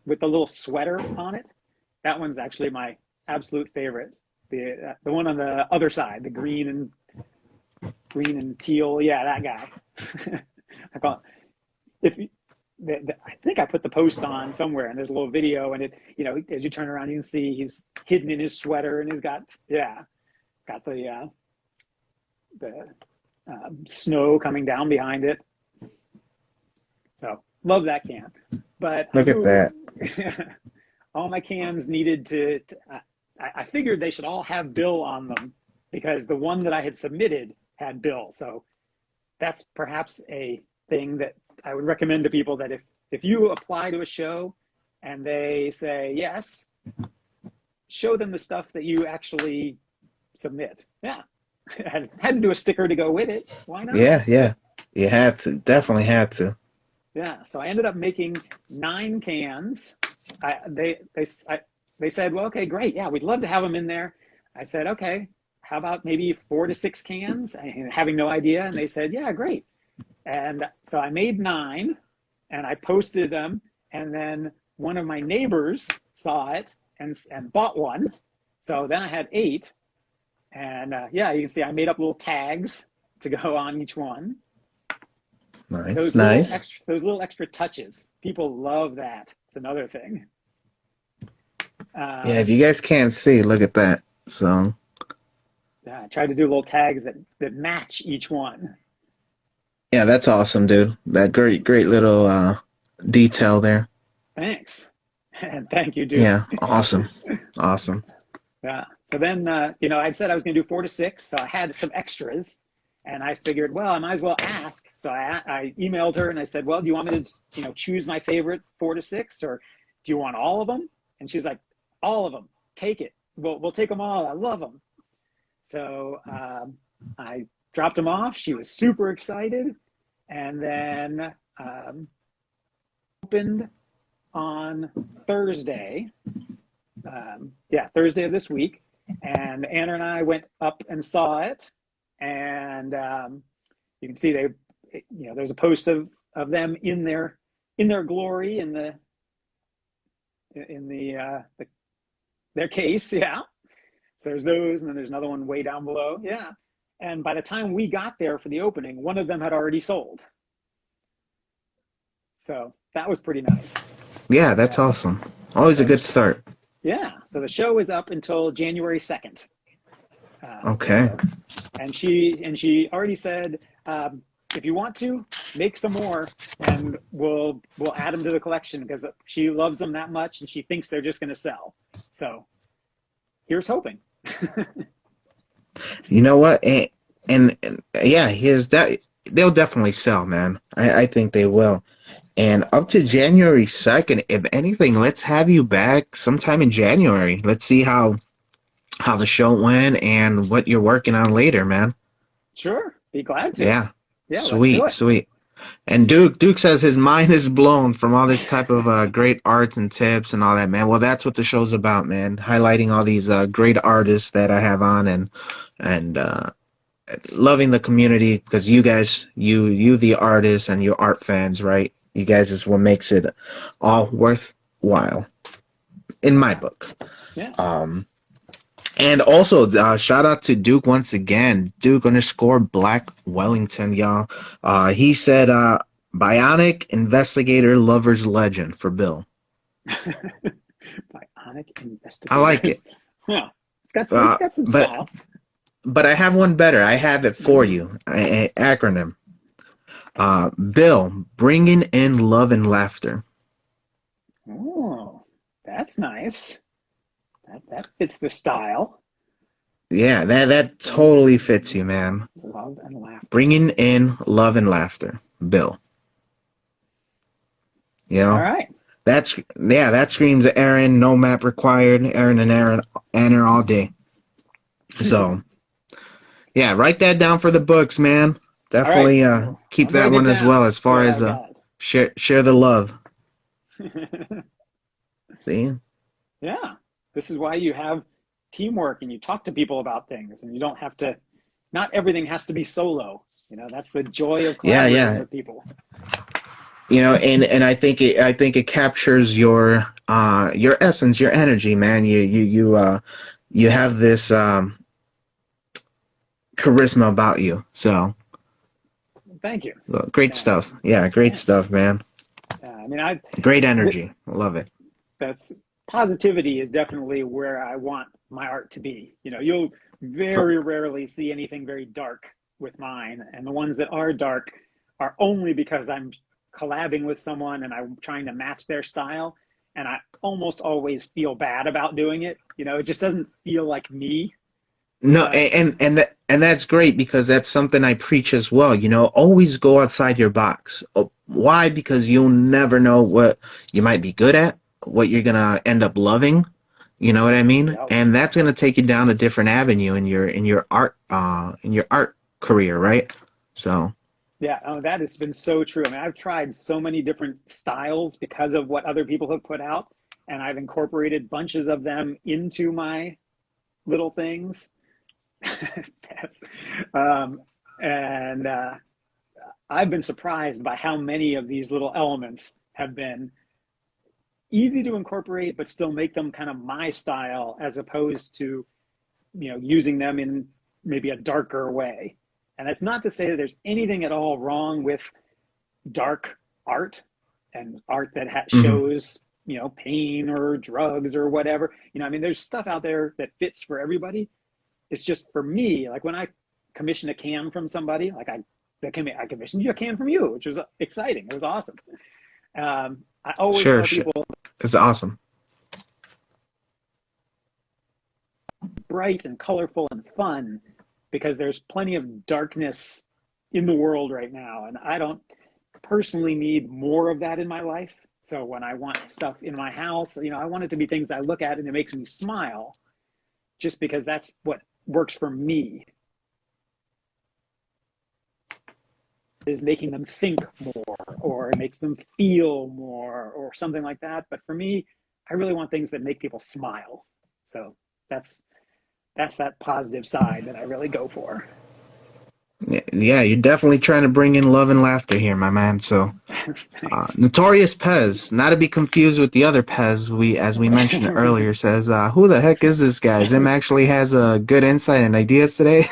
with the little sweater on it, that one's actually my absolute favorite. The one on the other side, the green and teal, yeah, that guy. I call it, I think I put the post on somewhere, and there's a little video, and it, as you turn around, you can see he's hidden in his sweater, and he's got the snow coming down behind it. So love that can. But Look at that. All my cans needed to I figured they should all have B.I.L.L on them because the one that I had submitted had B.I.L.L. So that's perhaps a thing that I would recommend to people, that if you apply to a show and they say yes, show them the stuff that you actually submit. Yeah. I had to do a sticker to go with it. Why not? Yeah. You had to. Definitely had to. Yeah. So I ended up making 9 cans. They said, well, okay, great. Yeah, we'd love to have them in there. I said, okay, how about maybe 4 to 6 cans? Having no idea. And they said, yeah, great. And so I made 9 and I posted them. And then one of my neighbors saw it and bought one. So then I had 8. And yeah, you can see I made up little tags to go on each one. Nice, Those little extra touches. People love that. It's another thing. Yeah, if you guys can't see, look at that. So I tried to do little tags that match each one. yeah, that's awesome, dude. That great little detail there. Thanks. And thank you, dude. Yeah, awesome. Awesome. Yeah. So then, I said I was going to do 4 to 6, so I had some extras, and I figured, well, I might as well ask. So I emailed her and I said, well, do you want me to, choose my favorite 4 to 6, or do you want all of them? And she's like, all of them. Take it. We'll take them all. I love them. So I dropped them off. She was super excited, and then opened on Thursday. Thursday of this week, and Anna and I went up and saw it, and you can see there's a post of them in their glory in their case, yeah. So there's those, and then there's another one way down below, yeah. And by the time we got there for the opening, one of them had already sold. So that was pretty nice. Yeah, that's awesome. Always a good start. Yeah, so the show is up until January 2nd. Okay. And she already said, if you want to, make some more, and we'll add them to the collection because she loves them that much, and she thinks they're just going to sell. So here's hoping. You know what? And yeah, here's that. They'll definitely sell, man. I think they will. And up to January 2nd, if anything, let's have you back sometime in January. Let's see how the show went and what you're working on later, man. Sure. Be glad to. Yeah. Sweet. And Duke says his mind is blown from all this type of great arts and tips and all that, man. Well, that's what the show's about, man. Highlighting all these great artists that I have on and loving the community, because you guys, you the artists and your art fans, right? You guys is what makes it all worthwhile, in my book. Yeah. And also, shout out to Duke once again. Duke_Black Wellington, y'all. He said, Bionic Investigator Lover's Legend for Bill. Bionic Investigator. I like it. Yeah. It's got some style. but I have one better. I have it for you. Acronym. Bill, bringing in love and laughter. Oh, that's nice. That fits the style. Yeah, that totally fits you, man. Love and laughter. Bringing in love and laughter. Bill. You All know? right. That screams Aaron, no map required, Aaron and Aaron all day. So yeah, write that down for the books, man. All right. Definitely keep I'm that writing it one as well down. as See far what as I've got. share the love. See? Yeah. This is why you have teamwork and you talk to people about things and you don't have to, not everything has to be solo. That's the joy of Yeah, collaborating yeah. with people. And I think it captures your essence, your energy, man. You have this charisma about you. So Thank you. great Yeah. stuff. Yeah, great Thanks. stuff, man. I mean, Great th- energy. Love it. that's positivity is definitely where I want my art to be. You'll For, very rarely see anything very dark with mine, and the ones that are dark are only because I'm collabing with someone and I'm trying to match their style, and I almost always feel bad about doing it. It just doesn't feel like me. No, But and that's great because that's something I preach as well. Always go outside your box. Why? Because you'll never know what you might be good at, what you're gonna end up loving. You know what I mean? yeah, And that's gonna take you down a different avenue in your art career, right? So yeah, oh, that has been so true. I mean, I've tried so many different styles because of what other people have put out, and I've incorporated bunches of them into my little things. That's um, and I've been surprised by how many of these little elements have been easy to incorporate, but still make them kind of my style, as opposed to using them in maybe a darker way. And that's not to say that there's anything at all wrong with dark art and art that mhm. shows pain or drugs or whatever. I mean, there's stuff out there that fits for everybody. It's just for me, like when I commission a can from somebody, like I commissioned you a can from you, which was exciting. It was awesome. I always Sure, tell sure. people It's awesome. bright and colorful and fun because there's plenty of darkness in the world right now, and I don't personally need more of that in my life. So when I want stuff in my house, I want it to be things that I look at and it makes me smile, just because that's what works for me. Is making them think more or it makes them feel more or something like that. But for me, I really want things that make people smile. So that's that positive side that I really go for. Yeah, you're definitely trying to bring in love and laughter here, my man. So Thanks. Notorious Pez, not to be confused with the other Pez as we mentioned earlier, says, "Who the heck is this guy? Zim actually has a good insight and ideas today.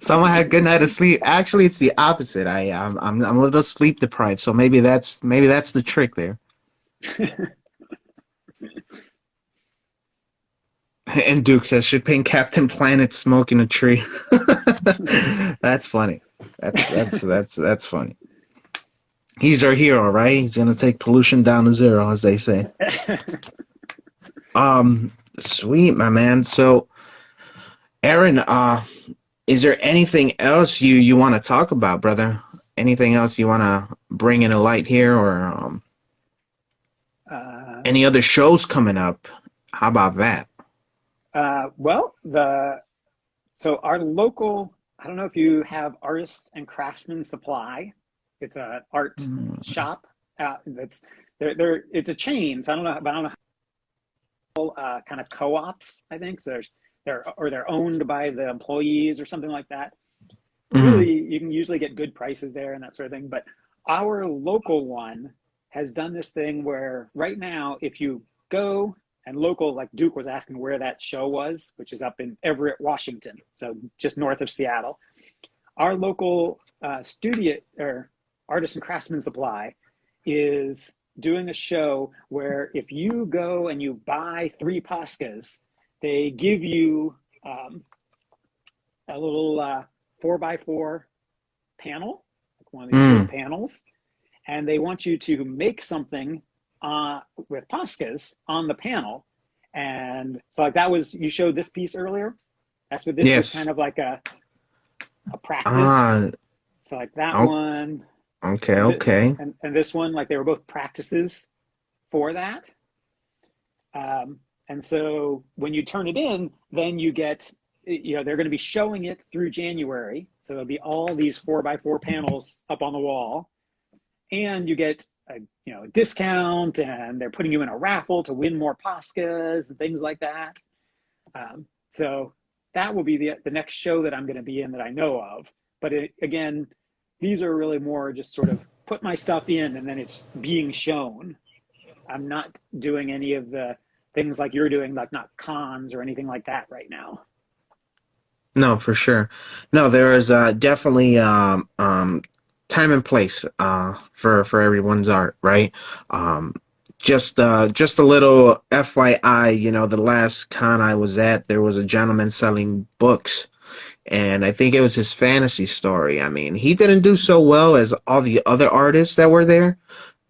Someone had a good night of sleep. Actually, it's the opposite. I'm a little sleep deprived, so maybe that's the trick there." And Duke says, "Should paint Captain Planet smoking a tree." That's funny. That's funny. He's our hero, right? He's gonna take pollution down to zero, as they say. Sweet, my man. So, Aaron, is there anything else you want to talk about, brother? Anything else you want to bring in a light here, or uh, any other shows coming up? How about that? well, our local. I don't know if you have Artists and Craftsmen Supply. It's an art Mm, shop. That's they're it's a chain. So I don't know, but I don't know kind of co-ops. I think so. They're owned by the employees or something like that. mm, Really, you can usually get good prices there and that sort of thing. But our local one has done this thing where right now, if you go and local, like Duke was asking where that show was, which is up in Everett, Washington, so just north of Seattle. Our local studio or artist and craftsman supply is doing a show where if you go and you buy three Pascas, they give you a little 4x4 panel, like one of these wood Mm. panels, and they want you to make something with Poscas on the panel. And so, like that was, you showed this piece earlier. That's what this was kind Yes. of like a practice. Ah, So like that oh, one okay, and okay. and this one, like they were both practices for that. And so when you turn it in, then you get, they're going to be showing it through January. So there'll be all these 4x4 panels up on the wall, and you get a discount, and they're putting you in a raffle to win more Poscas and things like that. So that will be the next show that I'm going to be in that I know of. But again, these are really more just sort of put my stuff in and then it's being shown. I'm not doing any of the things like you're doing, like not cons or anything like that right now. No, for sure. No, there is definitely time and place for everyone's art, right? Um, just a little FYI, the last con I was at, there was a gentleman selling books, and I think it was his fantasy story. I mean, he didn't do so well as all the other artists that were there,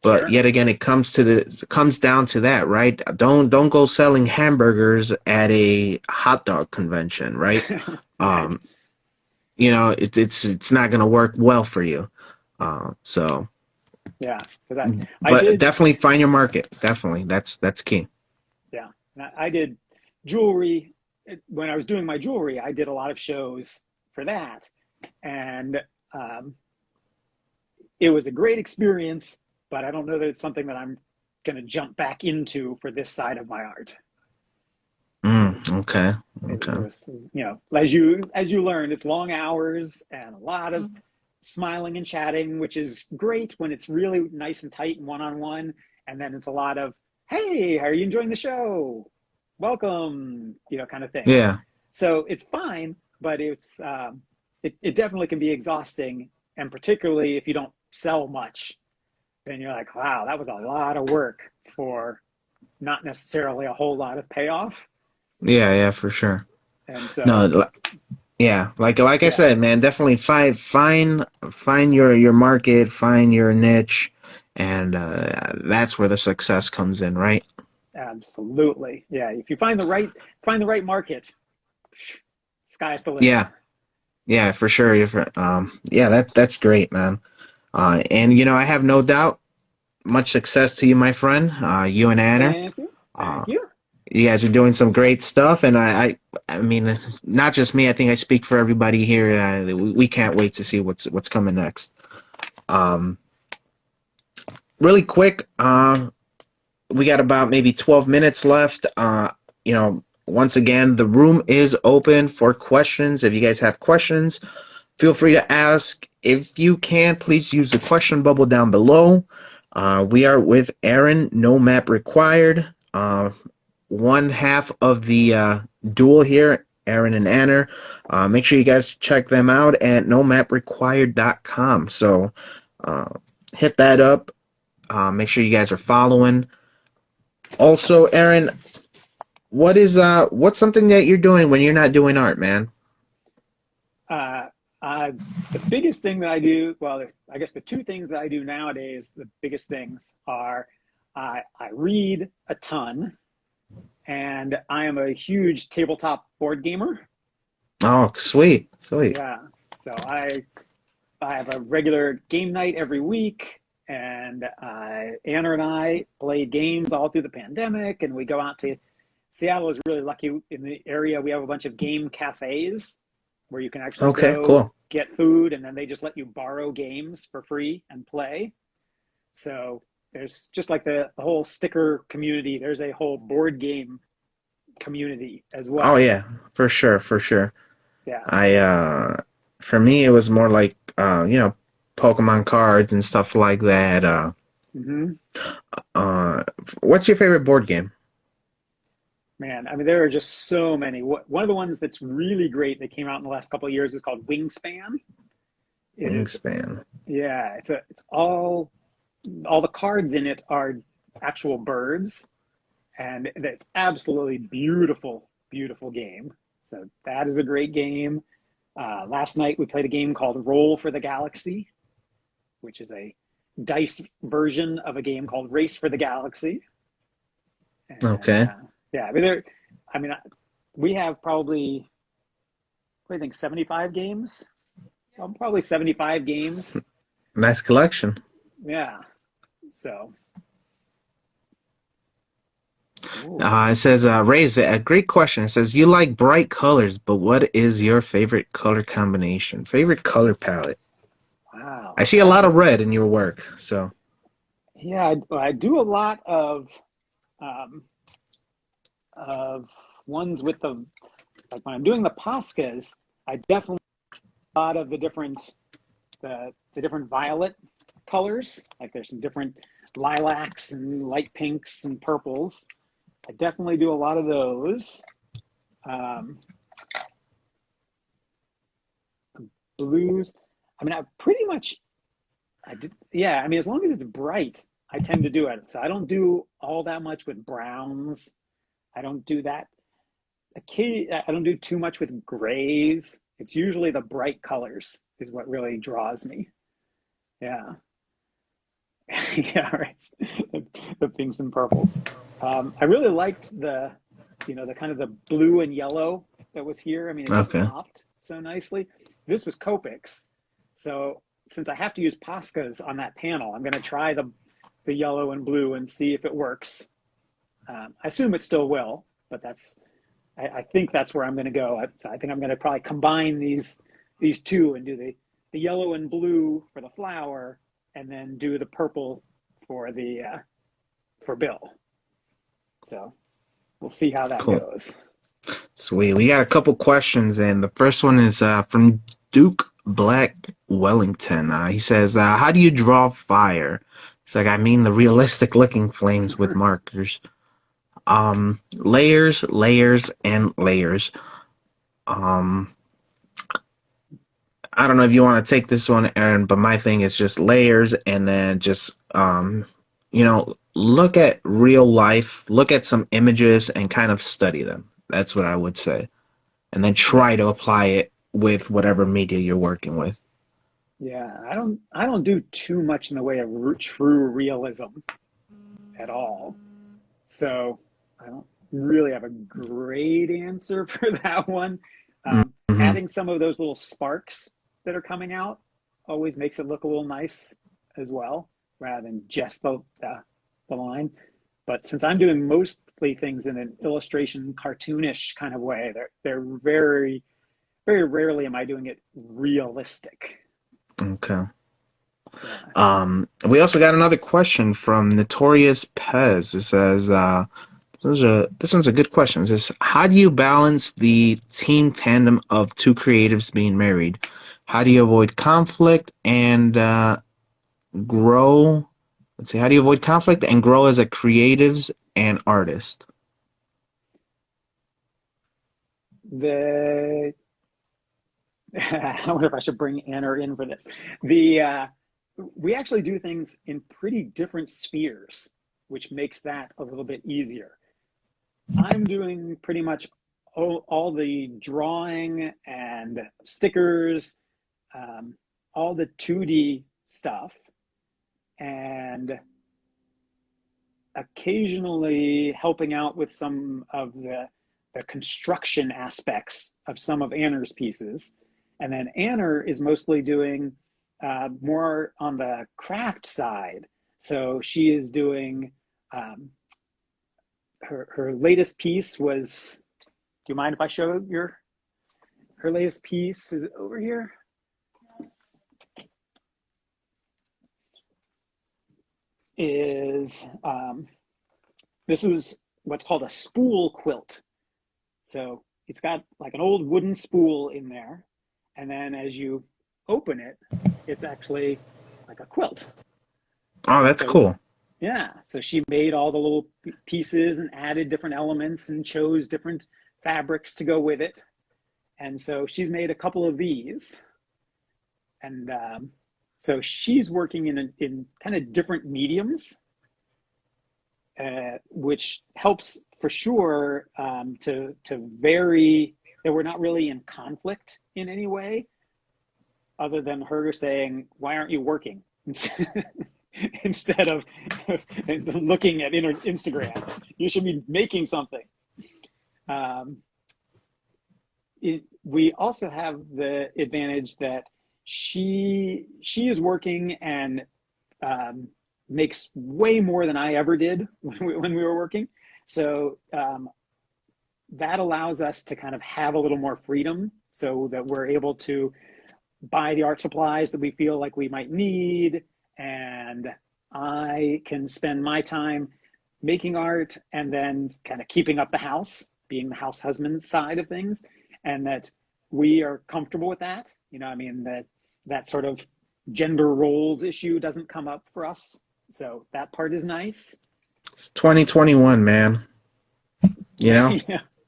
but Sure. yet again, it comes down to that, right? Don't go selling hamburgers at a hot dog convention, right? Right. Um, it's not going to work well for you. So, Yeah. Because I but did, definitely find your market. Definitely, that's key. yeah. I did jewelry. When I was doing my jewelry, I did a lot of shows for that. And um, it was a great experience, but I don't know that it's something that I'm going to jump back into for this side of my art. Because Okay, it okay. was, as you learned, it's long hours and a lot of smiling and chatting, which is great when it's really nice and tight and one-on-one. And then it's a lot of, hey, how are you enjoying the show? Welcome, kind of things. Yeah, So it's fine, but it definitely can be exhausting, and particularly if you don't sell much, then you're like, wow, that was a lot of work for not necessarily a whole lot of payoff. yeah, yeah, for sure. And No, so, yeah, like I yeah, said, man, definitely find your market, find your niche, and that's where the success comes in, right? absolutely, yeah. If you find the right market, sky's the limit. Yeah, yeah, for sure. Yeah, that's great, man. And I have no doubt. Much success to you, my friend. You and Anna. Thank you, Uh, thank you. you guys are doing some great stuff, and I mean, not just me. I think I speak for everybody here. We can't wait to see what's coming next. Um, really quick. We got about maybe 12 minutes left. Once again, the room is open for questions. If you guys have questions, feel free to ask. If you can, please use the question bubble down below. We are with Aaron, no map required. One half of the duel here, Aaron and Anna. Make sure you guys check them out at nomaprequired.com. So uh, hit that up. Make sure you guys are following. Also, Aaron, what's something that you're doing when you're not doing art, man? Uh, the biggest thing that I do, well, I guess the two things that I do nowadays, the biggest things are I read a ton, and I am a huge tabletop board gamer. Oh, sweet, sweet. Yeah, so I have a regular game night every week, and Anna and I play games all through the pandemic, and we go out to Seattle. Is really lucky in the area. We have a bunch of game cafes where you can actually Okay, go cool. get food, and then they just let you borrow games for free and play. So there's just like the whole sticker community. There's a whole board game community as Oh well. yeah, for sure, for sure. Yeah. I For me it was more like Pokemon cards and stuff like that. Hmm. Uh what's your favorite board game? Man, I mean, there are just so many. One of the ones that's really great that came out in the last couple of years is called Wingspan. It is, Wingspan. yeah, it's all the cards in it are actual birds, and it's absolutely beautiful, beautiful game. So that is a great game. Last night we played a game called Roll for the Galaxy, which is a dice version of a game called Race for the Galaxy. And Okay. yeah, I mean, we have probably, what do you think, 75 games? Well, probably 75 games. Nice collection. Yeah. So, It says, Raise a great question. It says, you like bright colors, but what is your favorite color combination? Favorite color palette? I wow, see a lot of red in your work, so. yeah, I do a lot um, of ones with the, like when I'm doing the Poscas, I definitely a lot of the different violet colors. Like there's some different lilacs and light pinks and purples. I definitely do a lot of those. Um, Blues. I mean, I pretty much, I did, yeah. I mean, as long as it's bright, I tend to do it. So I don't do all that much with browns. I don't do that. I don't do too much with grays. It's usually the bright colors is what really draws me. Yeah. Yeah, right. The pinks and purples. I really liked the kind of the blue and yellow that was here. I mean, it just Okay. popped so nicely. This was Copics. So since I have to use Poscas on that panel, I'm going to try the yellow and blue and see if it works. I assume it still will, but I think that's where I'm going to go. I think I'm going to probably combine these two and do the yellow and blue for the flower, and then do the purple for the for Bill. So we'll see how that Cool. goes. Sweet. We got a couple questions, and the first one is from Duke Black Wellington. He says, how do you draw fire? It's like, I mean the realistic looking flames with markers. Layers, layers, and layers. Um, I don't know if you want to take this one, Aaron, but my thing is just layers and then just, look at real life, look at some images and kind of study them. That's what I would say. And then try Yeah, to apply it with whatever media you're working with. yeah. I don't do too much in the way of true realism at all. So I don't really have a great answer for that one. Mm-hmm. Adding some of those little sparks that are coming out always makes it look a little nice as well, rather than just the line. But since I'm doing mostly things in an illustration, cartoonish kind of way, they're very, very rarely am I doing it realistic. Okay. Yeah. We also got another question from Notorious Pez. It says, this one's a good question. It says, how do you balance the team tandem of two creatives being married? How do you avoid conflict and grow? Let's see, how do you avoid conflict and grow as a creatives and artist? The I wonder if I should bring Anna in for this. The we actually do things in pretty different spheres, which makes that a little bit easier. I'm doing pretty much all the drawing and stickers, all the 2D stuff, and occasionally helping out with some of the construction aspects of some of Anna's pieces. And then Anna is mostly doing more on the craft side. So she is doing her latest piece was. Do you mind if I show her latest piece? Is it over here? Is this is what's called a spool quilt. So it's got like an old wooden spool in there, and then as you open it, it's actually like a quilt. Oh, that's So cool. yeah, so she made all the little pieces and added different elements and chose different fabrics to go with it. And so she's made a couple of these, and so she's working in kind of different mediums, which helps for sure to vary that we're not really in conflict in any way, other than her saying, "Why aren't you working?" Instead of looking at Instagram, you should be making something. Um, we also have the advantage that she is working and makes way more than I ever did when we were working. So that allows us to kind of have a little more freedom, so that we're able to buy the art supplies that we feel like we might need, and I can spend my time making art and then kind of keeping up the house, being the house husband side of things, and that we are comfortable with that. I mean, that sort of gender roles issue doesn't come up for us. So that part is nice. It's 2021, man. Yeah,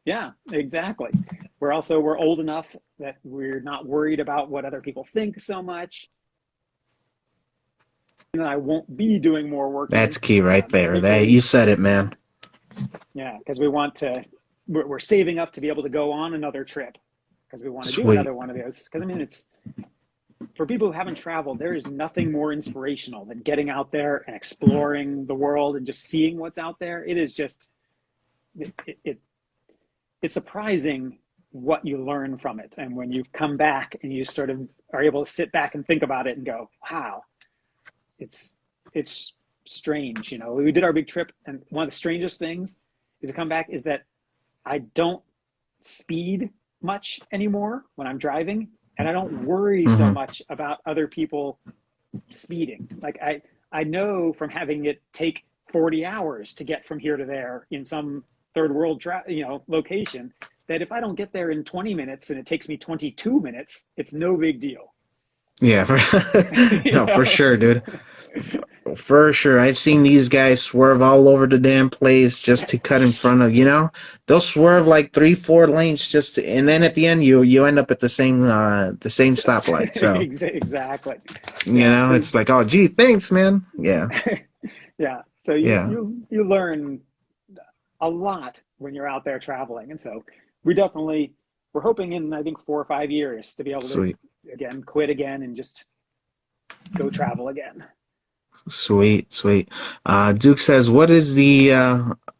yeah, exactly. We're old enough that we're not worried about what other people think so much. And I won't be doing more work. That's key right there. You said it, man. Yeah, because we're saving up to be able to go on another trip, because we want to do another one of those. Because I mean, it's for people who haven't traveled, there is nothing more inspirational than getting out there and exploring the world and just seeing what's out there. It is just it's surprising what you learn from it, and when you come back and you sort of are able to sit back and think about it and go, wow, it's strange. We did our big trip, and one of the strangest things is to come back is that I don't speed much anymore when I'm driving, and I don't worry so much about other people speeding. Like I know from having it take 40 hours to get from here to there in some third world location, that if I don't get there in 20 minutes and it takes me 22 minutes, it's no big deal. Yeah, for sure, dude. For sure. I've seen these guys swerve all over the damn place just to cut in front of, they'll swerve like 3-4 lanes and then at the end you end up at the same stoplight. So exactly. So, it's like, oh gee, thanks, man. Yeah. Yeah. So you learn a lot when you're out there traveling. And so we're hoping in, I think, 4 or 5 years to be able to quit again and just go travel again. Sweet. Duke says, what is the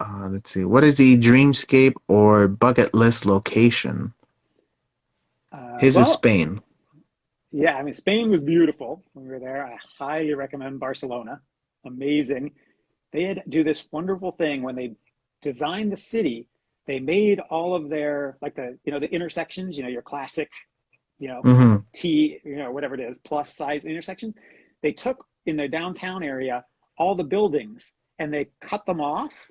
Dreamscape or bucket list location? His is Spain. Yeah, I mean, Spain was beautiful when we were there. I highly recommend Barcelona. Amazing. They had do this wonderful thing when they designed the city. They made all of their, like, the intersections, your classic, T, whatever it is, plus size intersections. They took in their downtown area all the buildings and they cut them off,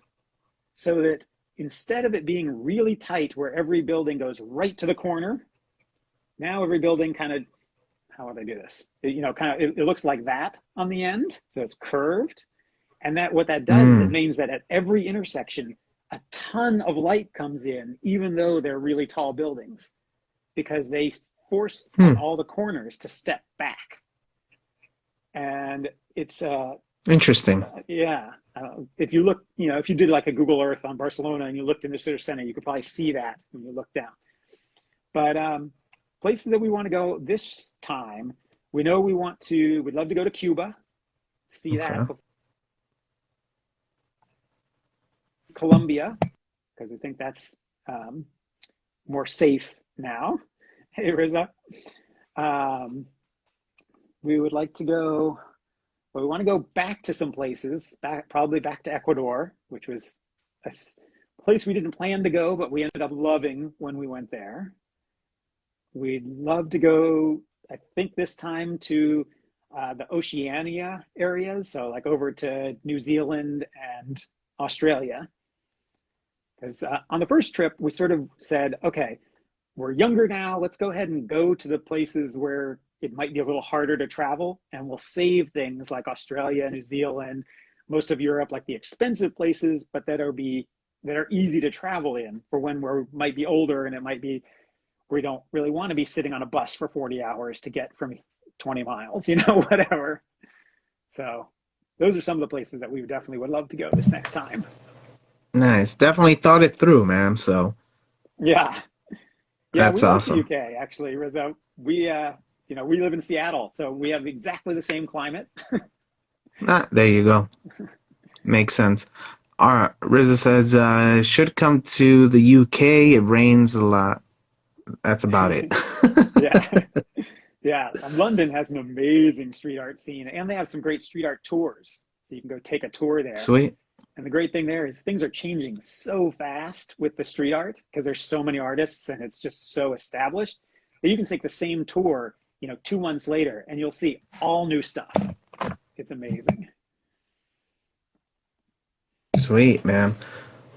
so that instead of it being really tight where every building goes right to the corner, now every building kind of, how would they do this? It looks like that on the end, so it's curved. And what that does is it means that at every intersection, a ton of light comes in, even though they're really tall buildings, because they force on all the corners to step back. And it's interesting. Yeah. If you look, if you did like a Google Earth on Barcelona and you looked in the city center, you could probably see that when you look down. But places that we want to go this time, we know we'd love to go to Cuba, see that. Colombia, because we think that's more safe now. Hey, Riza. We would like to go, but we want to go back to some places, probably back to Ecuador, which was a place we didn't plan to go, but we ended up loving when we went there. We'd love to go, I think this time, to the Oceania areas, so like over to New Zealand and Australia. Because on the first trip, we sort of said, okay, we're younger now, let's go ahead and go to the places where it might be a little harder to travel, and we'll save things like Australia, New Zealand, most of Europe, like the expensive places, but that are easy to travel in for when we might be older, and it might be, we don't really want to be sitting on a bus for 40 hours to get from 20 miles, whatever. So those are some of the places that we definitely would love to go this next time. Nice. Definitely thought it through, man. So yeah. Yeah, That's we like the awesome. UK actually, Rizzo. We live in Seattle, so we have exactly the same climate. Ah, there you go. Makes sense. All right, Riza says, should come to the UK. It rains a lot. That's about it. Yeah. Yeah, London has an amazing street art scene, and they have some great street art tours. So you can go take a tour there. Sweet. And the great thing there is things are changing so fast with the street art because there's so many artists and it's just so established that you can take the same tour, 2 months later, and you'll see all new stuff. It's amazing. Sweet, man.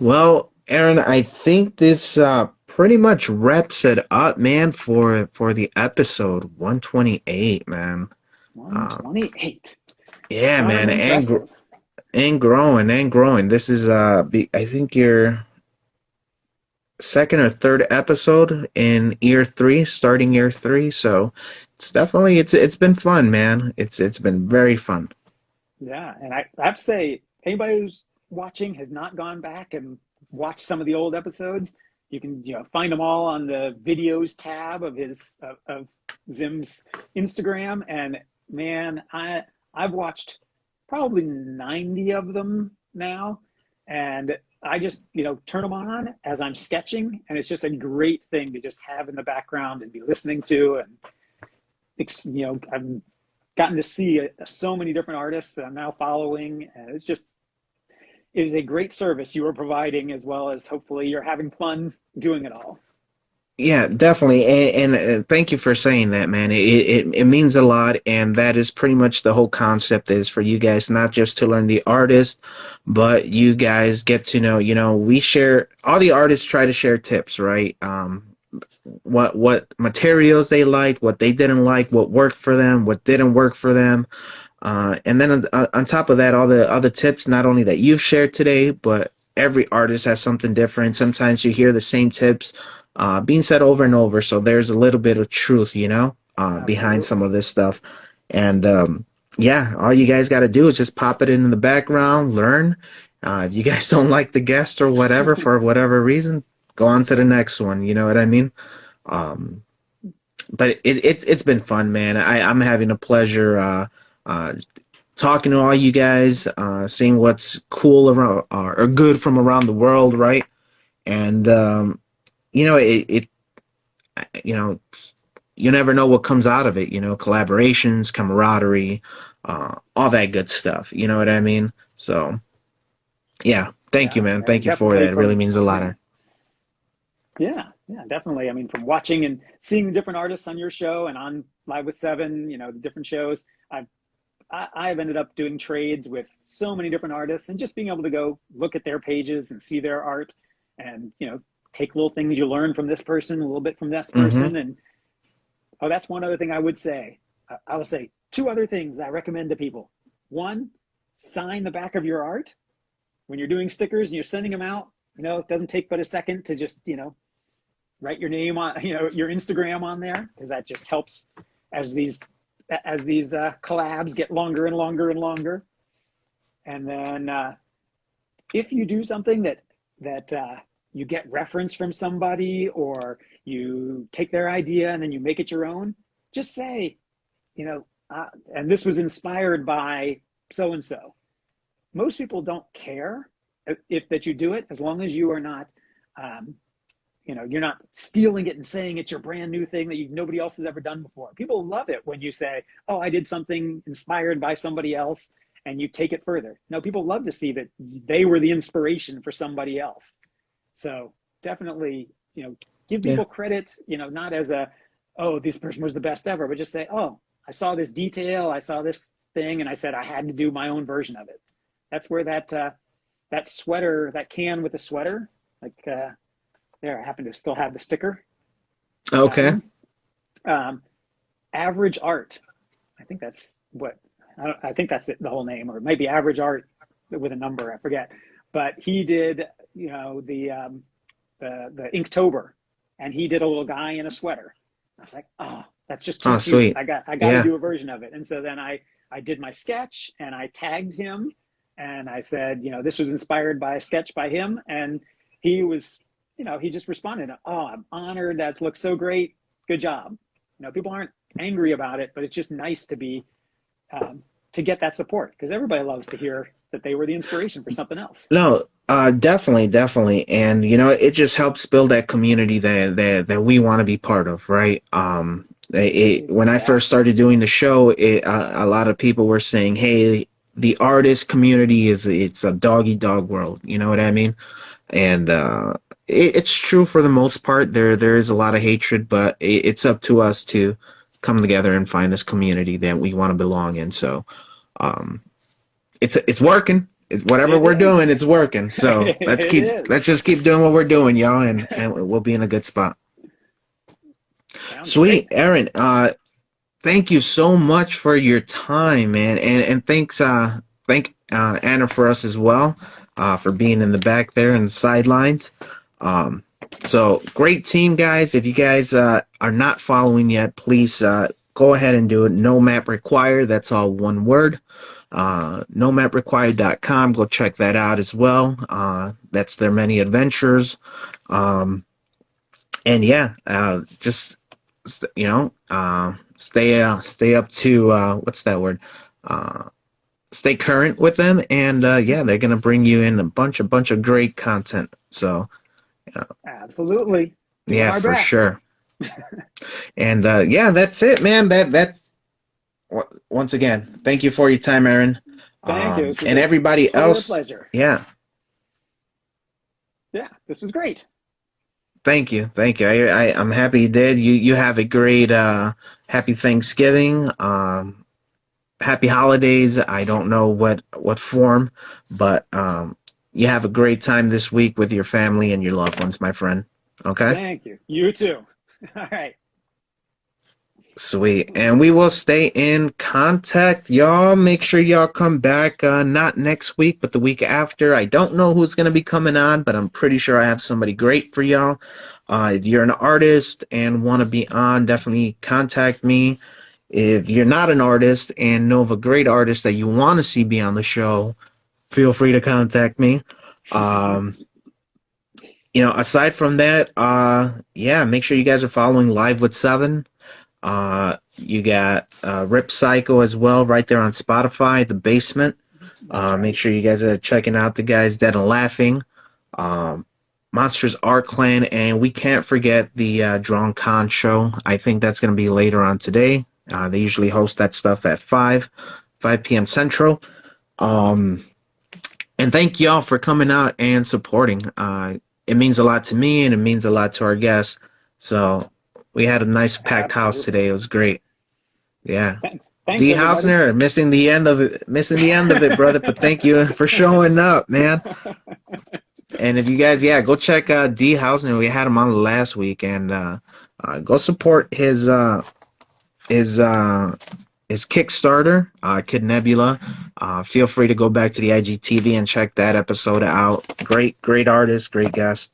Well, Aaron, I think this pretty much wraps it up, man, for the episode 128, man. Uh, 128. It's yeah, darn man, impressive. and growing and growing. This is I think your second or third episode in year three, starting year three. So it's definitely it's been fun, man. It's been very fun. Yeah, and I have to say, anybody who's watching has not gone back and watched some of the old episodes. You can find them all on the videos tab of Zim's Instagram. And man, I've watched probably 90 of them now, and I just turn them on as I'm sketching, and it's just a great thing to just have in the background and be listening to. And I've gotten to see so many different artists that I'm now following, and it is a great service you are providing, as well as hopefully you're having fun doing it all. Yeah, definitely, and thank you for saying that, man. It means a lot, and that is pretty much the whole concept is for you guys not just to learn the artist, but you guys get to know. We share all the artists try to share tips, right? What materials they liked, what they didn't like, what worked for them, what didn't work for them. And then on top of that, all the other tips, not only that you've shared today, but every artist has something different. Sometimes you hear the same tips being said over and over. So there's a little bit of truth, behind some Absolutely. of this stuff. And yeah, all you guys got to do is just pop it in the background, learn. If you guys don't like the guest or whatever, for whatever reason, go on to the next one. You know what I mean? Um, but it's been fun, man. I'm having a pleasure uh, talking to all you guys, seeing what's cool around or good from around the world, right? And it you know you never know what comes out of it. Collaborations, camaraderie, all that good stuff. You know what I mean? So yeah, thank you, Yeah, man. Thank and you for definitely that. It really means a lot. yeah, definitely. I mean, from watching and seeing the different artists on your show and on Live with Seven, the different shows, I've ended up doing trades with so many different artists, and just being able to go look at their pages and see their art, and take little things you learn from this person, a little bit from this Mm-hmm. person. And oh, that's one other thing I would say. I will say two other things I recommend to people. One, sign the back of your art when you're doing stickers and you're sending them out. It doesn't take but a second to just write your name on your Instagram on there, because that just helps as these collabs get longer and longer and longer. And then if you do something that you get reference from somebody, or you take their idea and then you make it your own, just say, and this was inspired by so and so. Most people don't care if that you do it, as long as you are not um, you're not stealing it and saying it's your brand new thing that nobody else has ever done before. People love it when you say, oh, I did something inspired by somebody else, and you take it further. No, people love to see that they were the inspiration for somebody else. So definitely, give Yeah. people credit, not as oh, this person was the best ever, but just say, oh, I saw this detail, I saw this thing, and I said I had to do my own version of it. That's where that sweater, that can with the sweater, like there, I happen to still have the sticker for that Okay. one. Um, Average Art, I think that's what I think that's it, the whole name, or maybe Average Art with a number, I forget. But he did, the Inktober, and he did a little guy in a sweater. I was like, oh, that's just too Oh, cute. sweet. I got to Yeah. do a version of it. And so then I did my sketch, and I tagged him, and I said, this was inspired by a sketch by him, and he was he just responded, "Oh, I'm honored. That looks so great. Good job." People aren't angry about it, but it's just nice to be to get that support, because everybody loves to hear that they were the inspiration for something else. No, definitely, definitely, and it just helps build that community that we want to be part of, right? When I first Exactly. started doing the show, a lot of people were saying, "Hey, the artist community it's a doggy dog world." You know what I mean? And it's true for the most part. There is a lot of hatred, but it's up to us to come together and find this community that we want to belong in. So, um, it's working. It's whatever It we're doing, is. it's working. So It let's is. just keep doing what we're doing, y'all, and we'll be in a good spot. Sounds Sweet, great. Aaron. Thank you so much for your time, man, and thank Anna for us as well, for being in the back there and the sidelines. Um, so great team, guys. If you guys are not following yet, please go ahead and do it. No map required. That's all one word. Nomaprequired.com. Go check that out as well. That's their many adventures. Um, and yeah, just stay up to what's that word? Uh, Stay current with them, and yeah, they're gonna bring you in a bunch of great content. So Absolutely. Doing yeah, our for best. sure. And yeah, that's it, man. That's once again, thank you for your time, Aaron. Thank you. This was And a everybody total else, pleasure. yeah. Yeah, this was great. Thank you, thank you. I'm happy you did. You have a great happy Thanksgiving. Happy holidays. I don't know what form, but you have a great time this week with your family and your loved ones, my friend. Okay? Thank you. You too. All right. Sweet. And we will stay in contact, y'all. Make sure y'all come back, not next week, but the week after. I don't know who's going to be coming on, but I'm pretty sure I have somebody great for y'all. If you're an artist and want to be on, definitely contact me. If you're not an artist and know of a great artist that you want to see be on the show, feel free to contact me. Um, Aside from that, yeah, make sure you guys are following Live with Seven. You got Rip Psycho as well right there on Spotify, The Basement. That's Make right. sure you guys are checking out the guys Dead and Laughing. Um, Monsters Art Clan, and we can't forget the Drawn Con show. I think that's going to be later on today. They usually host that stuff at 5 p.m. Central. Um, and thank y'all for coming out and supporting. It means a lot to me, and it means a lot to our guests. So we had a nice packed house Absolutely. today. It was great. Yeah. Thanks. Thanks, D. everybody. Hausner, missing the end of it, brother. But thank you for showing up, man. And if you guys, yeah, go check D. Hausner. We had him on last week, and go support his uh, his Kickstarter, Kid Nebula. Feel free to go back to the IGTV and check that episode out. Great artist, great guest.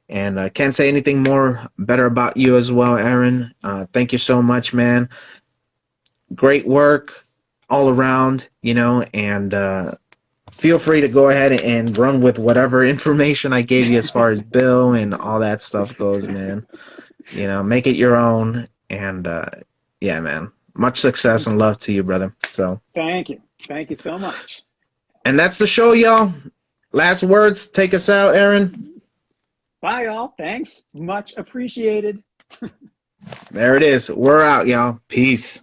And I can't say anything more better about you as well, Aaron. Thank you so much, man. Great work all around, and feel free to go ahead and run with whatever information I gave you as far as bill and all that stuff goes, man. Make it your own. And yeah, man. Much success and love to you, brother. So, Thank you. Thank you so much. and that's the show, y'all. Last words. Take us out, Aaron. Bye, y'all. Thanks. Much appreciated. There it is. We're out, y'all. Peace.